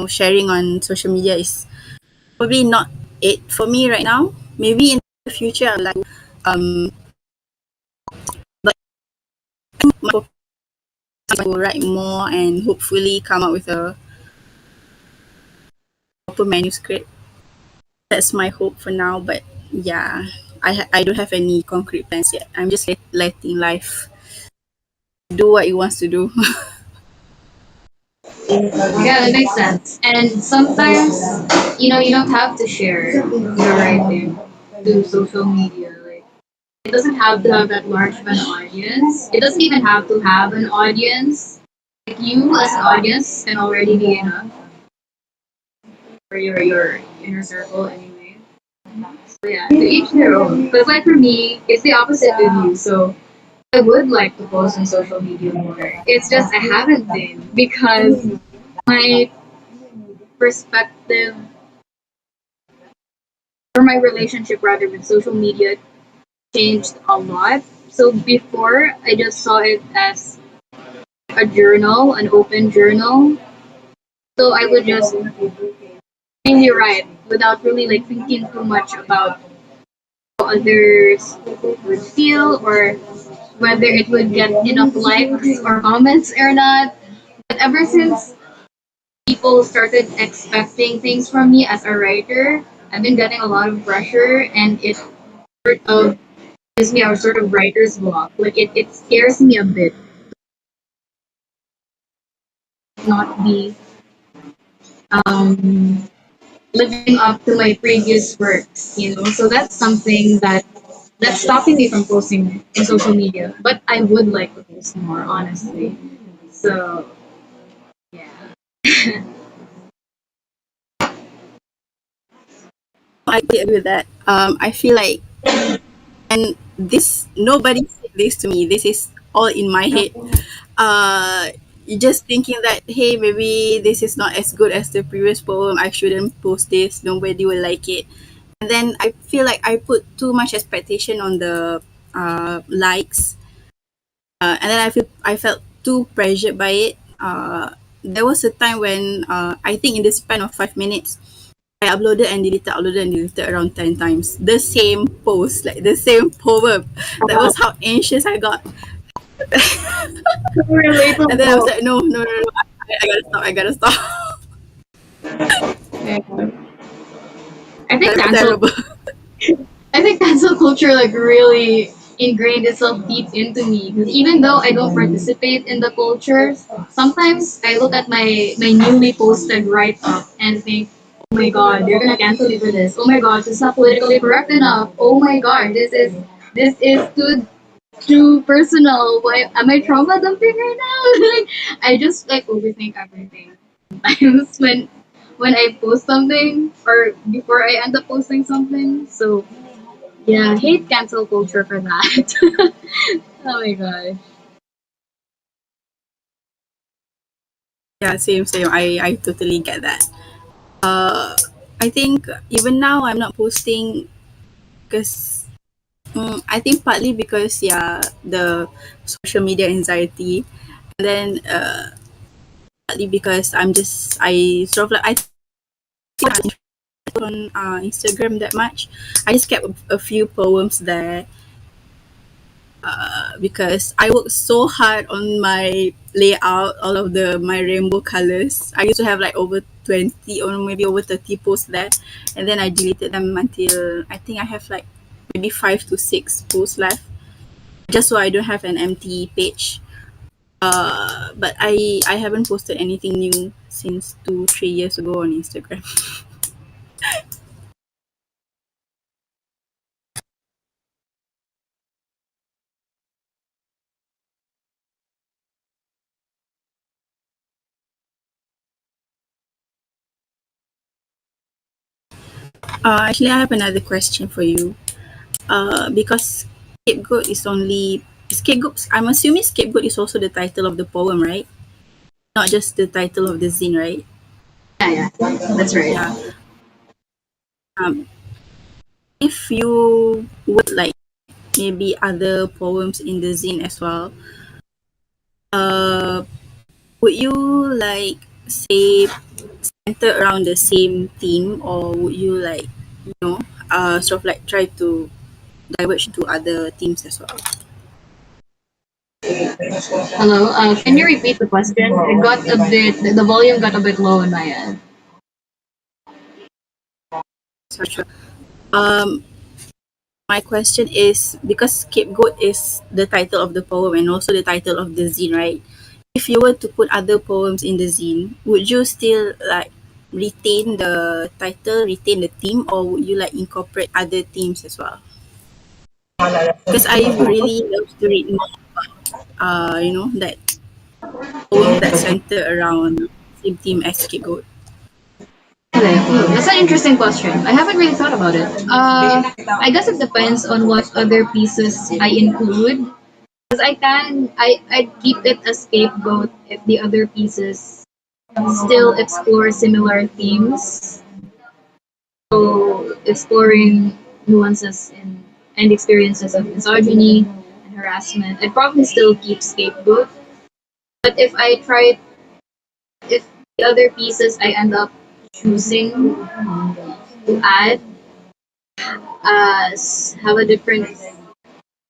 sharing on social media is probably not it for me right now. Maybe in the future I'd like to, but my focus is to write more and hopefully come up with a proper manuscript. That's my hope for now. But yeah, I don't have any concrete plans yet. I'm just letting life do what it wants to do. Yeah, that makes sense. And sometimes, you don't have to share your writing to social media. Like, it doesn't have to have that large of an audience. It doesn't even have to have an audience. Like, you as an audience can already be enough for your inner circle anyway. So yeah, to each their own. But like for me, it's the opposite with you. So I would like to post on social media more. It's just I haven't been because my perspective or my relationship rather with social media changed a lot. So before I just saw it as a journal, an open journal. So I would just mainly write without really like thinking too much about how others would feel or whether it would get enough likes or comments or not. But ever since people started expecting things from me as a writer, I've been getting a lot of pressure and it sort of gives me a sort of writer's block. Like it scares me a bit not be um, living up to my previous works. So that's something that's stopping me from posting in social media. But I would like to post more, honestly. So yeah. I agree with that. I feel like, and this nobody said this to me. This is all in my head. You're just thinking that hey, maybe this is not as good as the previous poem. I shouldn't post this. Nobody will like it. And then I feel like I put too much expectation on the likes, and then I felt too pressured by it. There was a time when I think in the span of 5 minutes, I uploaded and deleted around 10 times. The same post, like the same poem. That was how anxious I got. So And then I was relatable. like, no, no, no, no. I gotta stop. I gotta stop. Yeah. I think That was cancel terrible. I think cancel culture like really ingrained itself deep into me. Because even though I don't participate in the culture, sometimes I look at my newly posted write up and think, oh my god, they're gonna cancel me for this. Oh my god, this is not politically correct enough. Oh my god, this is too personal. Why am I trauma dumping right now? Like, I just like overthink everything. Sometimes when I post something or before I end up posting something. So yeah, I hate cancel culture for that. Oh my god. Yeah, same, same. I totally get that. I think even now I'm not posting because I think partly because yeah the social media anxiety, and then partly because I sort of like I think on Instagram that much. I just kept a few poems there because I worked so hard on my layout, all of the my rainbow colors. I used to have like over 20 or maybe over 30 posts there, and then I deleted them until I think I have like maybe 5 to 6 posts left, just so I don't have an empty page. But I haven't posted anything new since 2 3 years ago on Instagram. Actually, I have another question for you. Because scapegoat is only scapegoat. I'm assuming scapegoat is also the title of the poem, right? Not just the title of the zine, right? Yeah, yeah, that's right. Yeah. Um, if you would like maybe other poems in the zine as well, uh, would you like say center around the same theme, or would you like you know sort of like try to diverge to other themes as well? Hello, can you repeat the question? It got a bit, the volume got a bit low on my end. Sorry, sure. Um, my question is because scapegoat is the title of the poem and also the title of the zine, right? If you were to put other poems in the zine, would you still like retain the title, retain the theme, or would you like incorporate other themes as well? Because I really love to read more, that poems that center around same theme as scapegoat. Okay, that's an interesting question. I haven't really thought about it. I guess it depends on what other pieces I include. Because I keep it a scapegoat if the other pieces still explore similar themes. So exploring nuances and experiences of misogyny and harassment, I'd probably still keep scapegoat. But if the other pieces I end up choosing to add have a different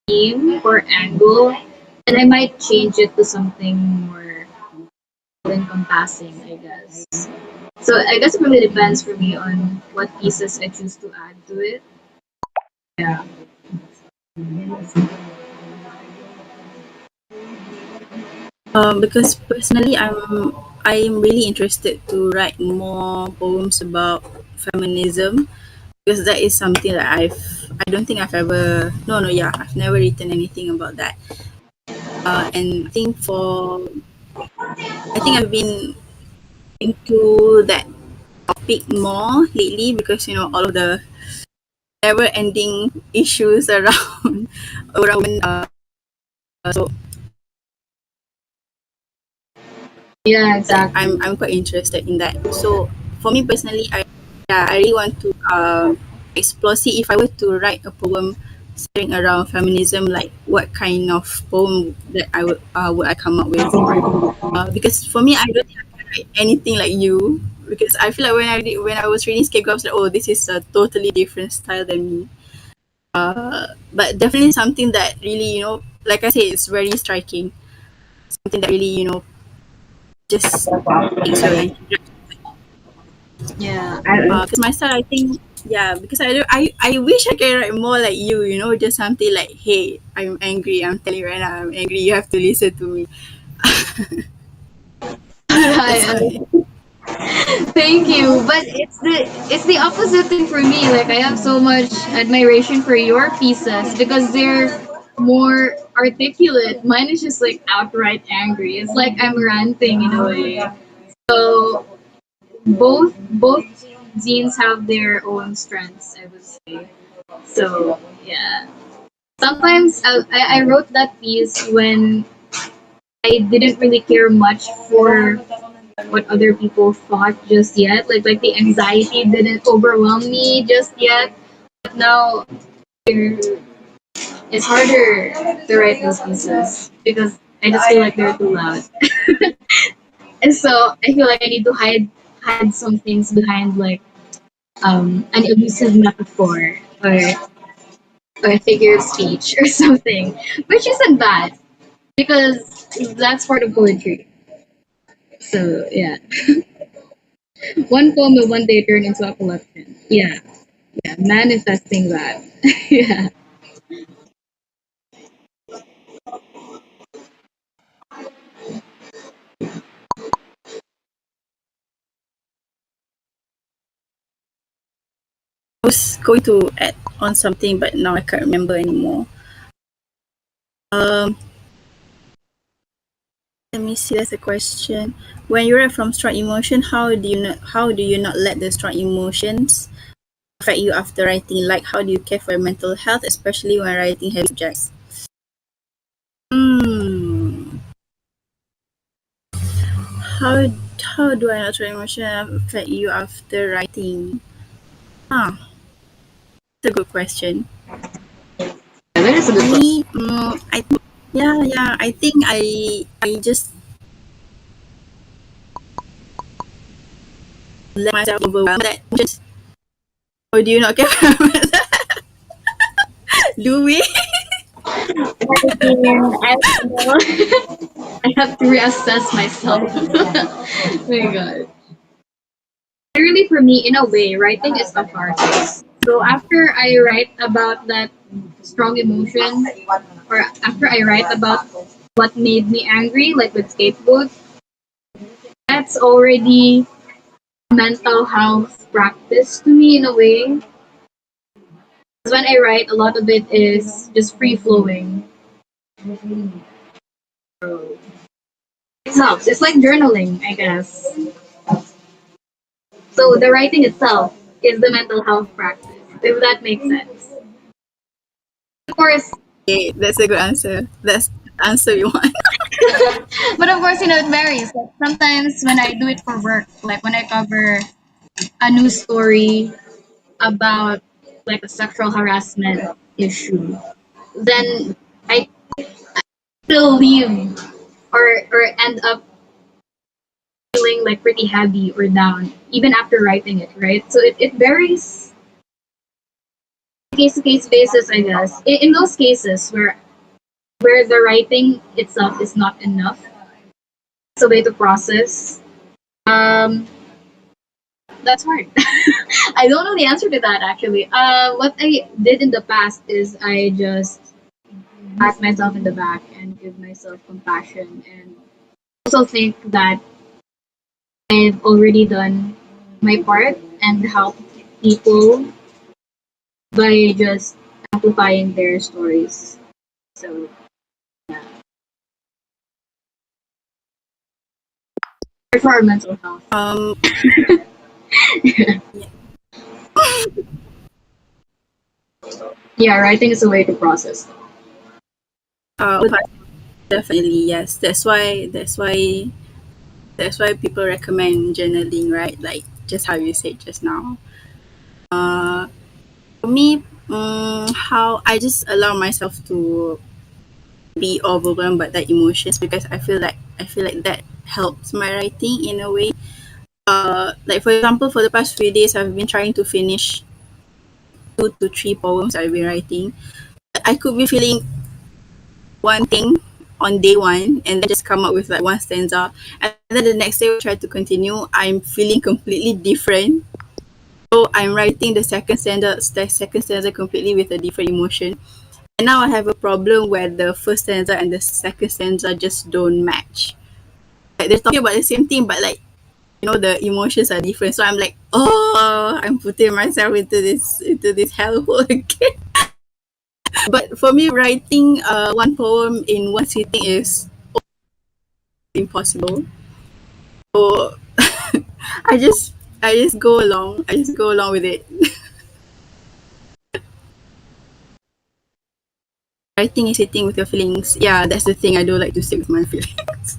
theme or angle, and I might change it to something more encompassing, I guess. So I guess it really depends for me on what pieces I choose to add to it. Yeah. Because personally, I'm really interested to write more poems about feminism because that is something that I don't think I've ever no yeah I've never written anything about that. And I think I've been into that topic more lately because all of the never ending issues around around women. So Yeah, like exactly. I'm quite interested in that. So for me personally, I really want to explore. See if I were to write a poem centering around feminism, like what kind of poem that would I come up with? Because for me, I don't think I can write anything like you. Because I feel like when I was reading Scapegoat, I was like, oh, this is a totally different style than me. But definitely something that really, like I say, it's very striking. Something that really, just takes your attention. Yeah. Because my style, I think, yeah, because I wish I can write more like you, just something like, hey, I'm angry, I'm telling you right now, I'm angry, you have to listen to me. That's Yeah, why. thank you. But it's the opposite thing for me. Like I have so much admiration for your pieces because they're more articulate. Mine is just like outright angry. It's like I'm ranting in a way. So both zines have their own strengths, I would say. So yeah. Sometimes I wrote that piece when I didn't really care much for what other people thought just yet. Like the anxiety didn't overwhelm me just yet. But now it's harder to write those pieces because I just feel like they're too loud. And so I feel like I need to hide some things behind like an elusive metaphor or a figure of speech or something, which isn't bad because that's part of poetry. So yeah, one poem will one day turn into a collection. Yeah, yeah, manifesting that. Yeah. I was going to add on something, but now I can't remember anymore. Um, Let me see. That's a question. When you write from strong emotion, how do you not let the strong emotions affect you after writing? Like, how do you care for your mental health, especially when writing heavy subjects? Hmm. How how do I not emotion affect you after writing? Ah, that's a good question. Yeah, that is a good question. Me, I yeah, I think I just let myself overwhelm that just or do you not care? Do we? Again, I don't know. I have to reassess myself. Oh my god. Really, for me, in a way, writing is catharsis. So after I write about that strong emotion, or after I write about what made me angry, like with scapegoat, that's already mental health practice to me in a way. 'Cause when I write, a lot of it is just free flowing. It helps. It's like journaling, I guess. So the writing itself is the mental health practice, if that makes sense. Of course, Okay, that's a good answer. That's the answer you want. but of course, it varies. Like sometimes when I do it for work, like when I cover a news story about like a sexual harassment issue, then I still leave or end up feeling like pretty heavy or down even after writing it, right? So it varies case to case basis, I guess. In those cases where the writing itself is not enough, it's a way to process. Um, that's hard. I don't know the answer to that actually. What I did in the past is I just pat myself in the back and give myself compassion and also think that I've already done my part and helped people by just amplifying their stories. So for our mental health. Um, Yeah, writing is a way to process. uh, definitely yes. That's why people recommend journaling, right? Like just how you said just now. Uh, for me, how I just allow myself to be overwhelmed by the emotions because I feel like that helps my writing in a way. Like for example, for the past few days, I've been trying to finish 2 to 3 poems I've been writing. I could be feeling one thing on day one and then just come up with like one stanza, and then the next day we try to continue. I'm feeling completely different. So I'm writing the second stanza completely with a different emotion. And now I have a problem where the first stanza and the second stanza just don't match. Like they're talking about the same thing, but like the emotions are different. So I'm like, oh, I'm putting myself into this hellhole again. But for me, writing one poem in one sitting is impossible. So I just go along. I just go along with it. Writing is sitting with your feelings. Yeah, that's the thing. I do like to sit with my feelings.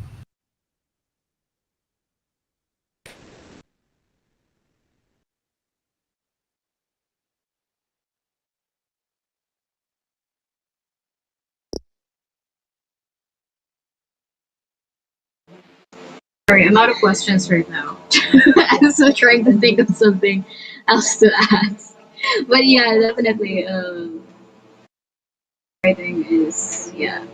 Sorry, I'm out of questions right now. I'm still trying to think of something else to ask. But yeah, definitely. Writing is yeah.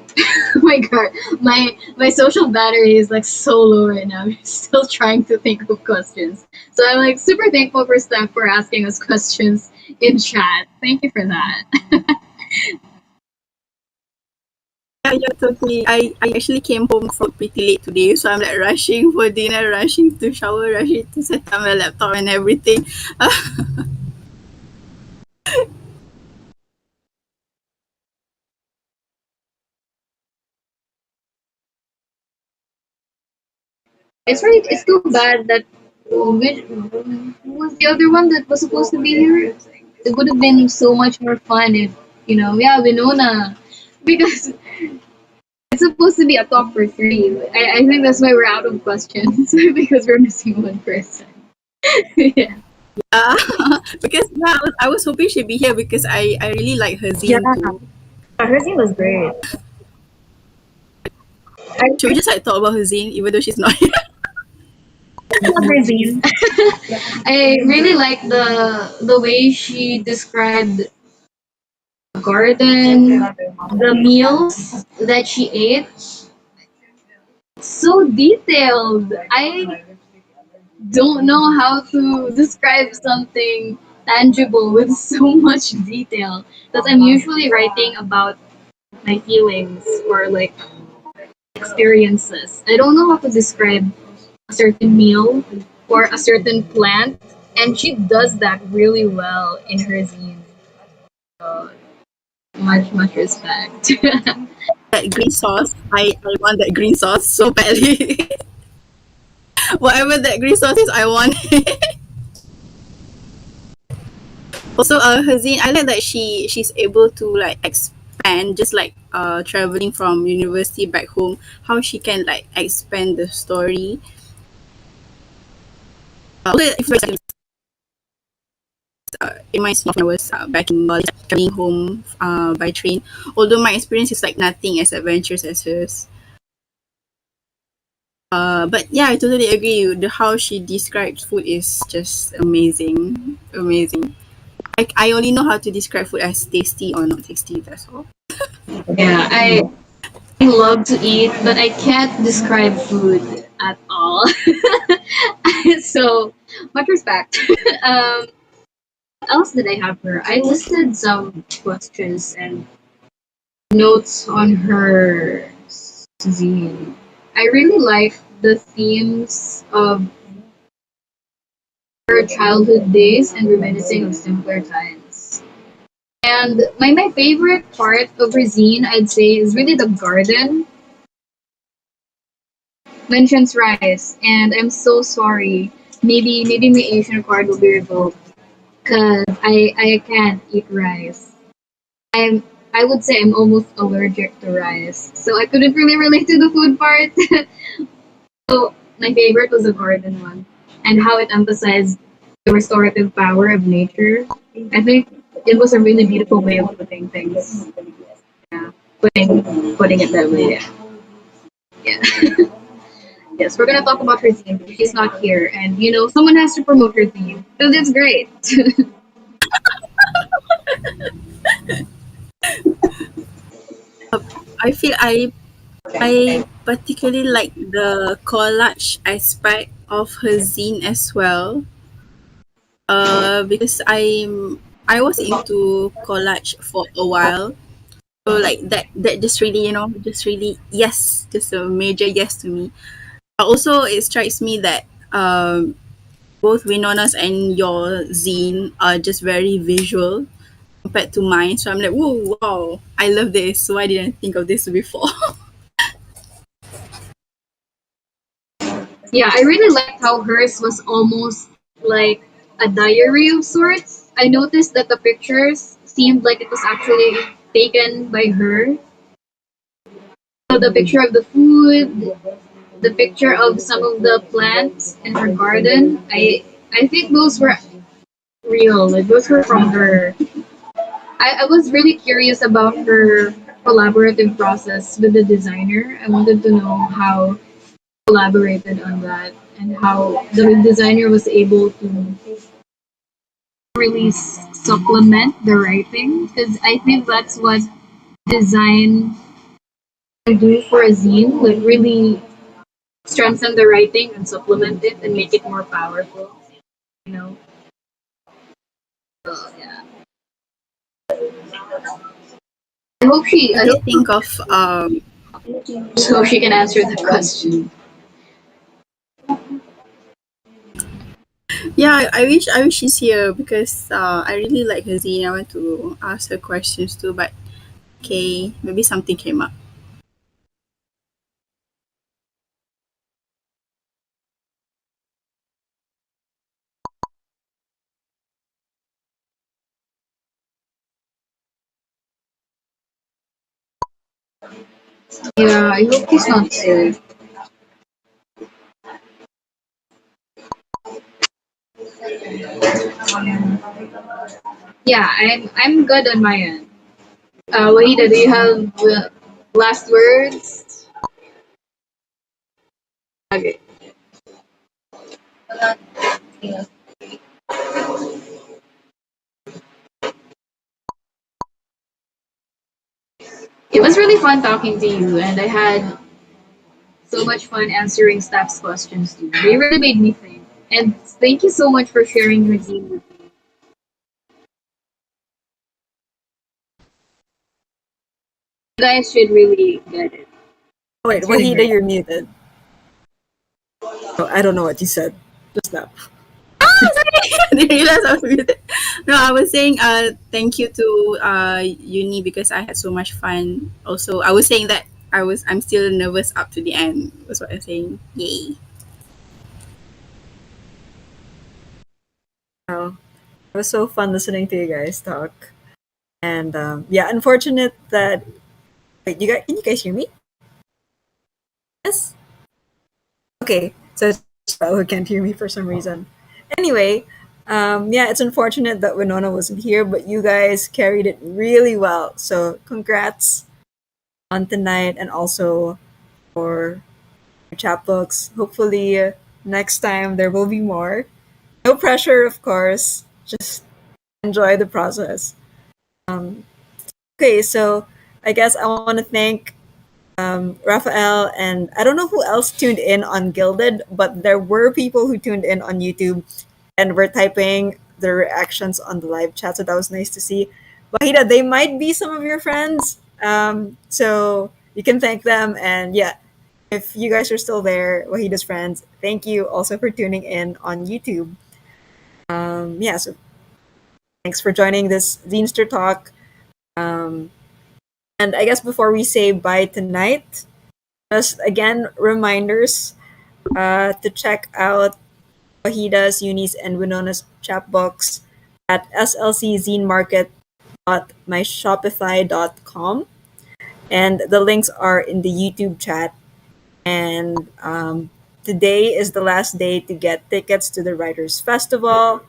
Oh my god, my social battery is like so low right now. I'm still trying to think of questions. So I'm like super thankful for Steph for asking us questions in chat. Thank you for that. Yeah, yeah, totally. I actually came home from pretty late today, so I'm like rushing for dinner, rushing to shower, rushing to set up my laptop and everything. It's right. It's too bad that Who was the other one that was supposed to be here? It would have been so much more fun if, yeah, Winona. Because it's supposed to be a top for three. I think that's why we're out of questions because we're missing one person. Yeah. Uh, because yeah, I was hoping she'd be here because I really like her Yeah, zine too. her scene was great. Should we just like talk about her zine even though she's not here? Magazine. I really like the way she described the garden, the meals that she ate. So detailed. I don't know how to describe something tangible with so much detail. Because I'm usually writing about my feelings or like experiences. I don't know how to describe a certain meal or a certain plant, and she does that really well in her zine. So much respect. That green sauce, I want that green sauce so badly. Whatever that green sauce is, I want it. Also, her zine, I like that she's able to like expand, just like traveling from university back home, how she can like expand the story. If it reminds me of when I was back in Bali, traveling home by train. Although my experience is like nothing as adventurous as hers. But yeah, I totally agree. The how she describes food is just amazing, amazing. I only know how to describe food as tasty or not tasty. That's all. Yeah, I love to eat, but I can't describe food at all. So much respect. um, what else did I have her? I listed some questions and notes on her zine. I really like the themes of her childhood days and reminiscing of simpler times. And my favorite part of her zine, I'd say, is really the garden. Mentions rice, and I'm so sorry. Maybe my Asian card will be revoked because I can't eat rice. I'm I would say I'm almost allergic to rice, so I couldn't really relate to the food part. So my favorite was the garden one, and how it emphasized the restorative power of nature. I think it was a really beautiful way of putting things. Yeah, putting it that way. Yeah. Yes, we're gonna talk about her theme because she's not here, and someone has to promote her theme. So that's great. I feel I particularly like the collage aspect of her zine as well. Because I was into collage for a while. So like that just really, just really yes, just a major yes to me. Also, it strikes me that both Winona's and your zine are just very visual compared to mine. So I'm like, whoa, wow, I love this. Why didn't I think of this before? Yeah, I really liked how hers was almost like a diary of sorts. I noticed that the pictures seemed like it was actually taken by her. So the picture of the food, the picture of some of the plants in her garden. I think those were real. Like those were from her. I was really curious about her collaborative process with the designer. I wanted to know how collaborated on that and how the designer was able to really supplement the writing because I think that's what design can do for a zine, like really strengthen the writing and supplement it and make it more powerful. You know, so yeah. I hope she. What I do you hope think of so she can answer the question. yeah, I wish she's here because I really like her zine. I want to ask her questions too, but okay, maybe something came up. Yeah, I hope he's not sick. Yeah, I'm good on my end. Wahida, do you have last words? Okay. It was really fun talking to you, and I had so much fun answering staff's questions too. They really made me think. And thank you so much for sharing your team with me. You guys should really get it. Wait, It's really Wahida, great. you're muted. Oh, I don't know what you said just now. I didn't realize I was muted. No, I was saying thank you to uni because I had so much fun. Also, I was saying that I'm still nervous up to the end. Was what I'm saying. Yay. Oh, it was so fun listening to you guys talk. And yeah, unfortunate that. Wait, can you guys hear me? Yes. Okay, so it's Belle who can't hear me for some reason. Anyway, yeah, it's unfortunate that Winona wasn't here, but you guys carried it really well. So congrats on tonight and also for your chapbooks. Hopefully, next time there will be more. No pressure, of course. Just enjoy the process. Um, okay, so I guess I want to thank Raphael, and I don't know who else tuned in on Gilded, but there were people who tuned in on YouTube and were typing their reactions on the live chat. So that was nice to see. Wahida, they might be some of your friends. So you can thank them. And yeah, if you guys are still there, Wahida's friends, thank you also for tuning in on YouTube. Yeah, so thanks for joining this Zinester Talk. Um, and I guess before we say bye tonight, just again, reminders to check out Wahida's, Uni's, and Winona's chapbooks at slczinmarket.myshopify.com. And the links are in the YouTube chat. And today is the last day to get tickets to the Writers Festival.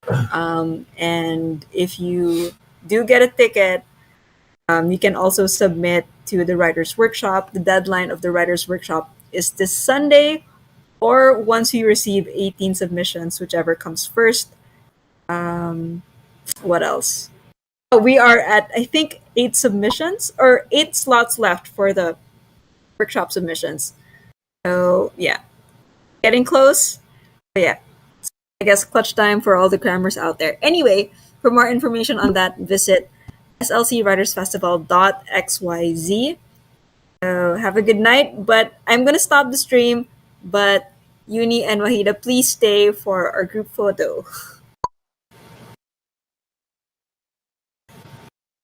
And if you do get a ticket, you can also submit to the Writers Workshop. The deadline of the Writers Workshop is this Sunday, or once you receive 18 submissions, whichever comes first. Um, what else? Oh, we are at, I think, 8 submissions or 8 slots left for the workshop submissions. So, yeah, getting close. But yeah, I guess clutch time for all the crammers out there. Anyway, for more information on that, visit slcwritersfestival.xyz. So have a good night. But I'm gonna stop the stream. But Uni and Wahida, please stay for our group photo.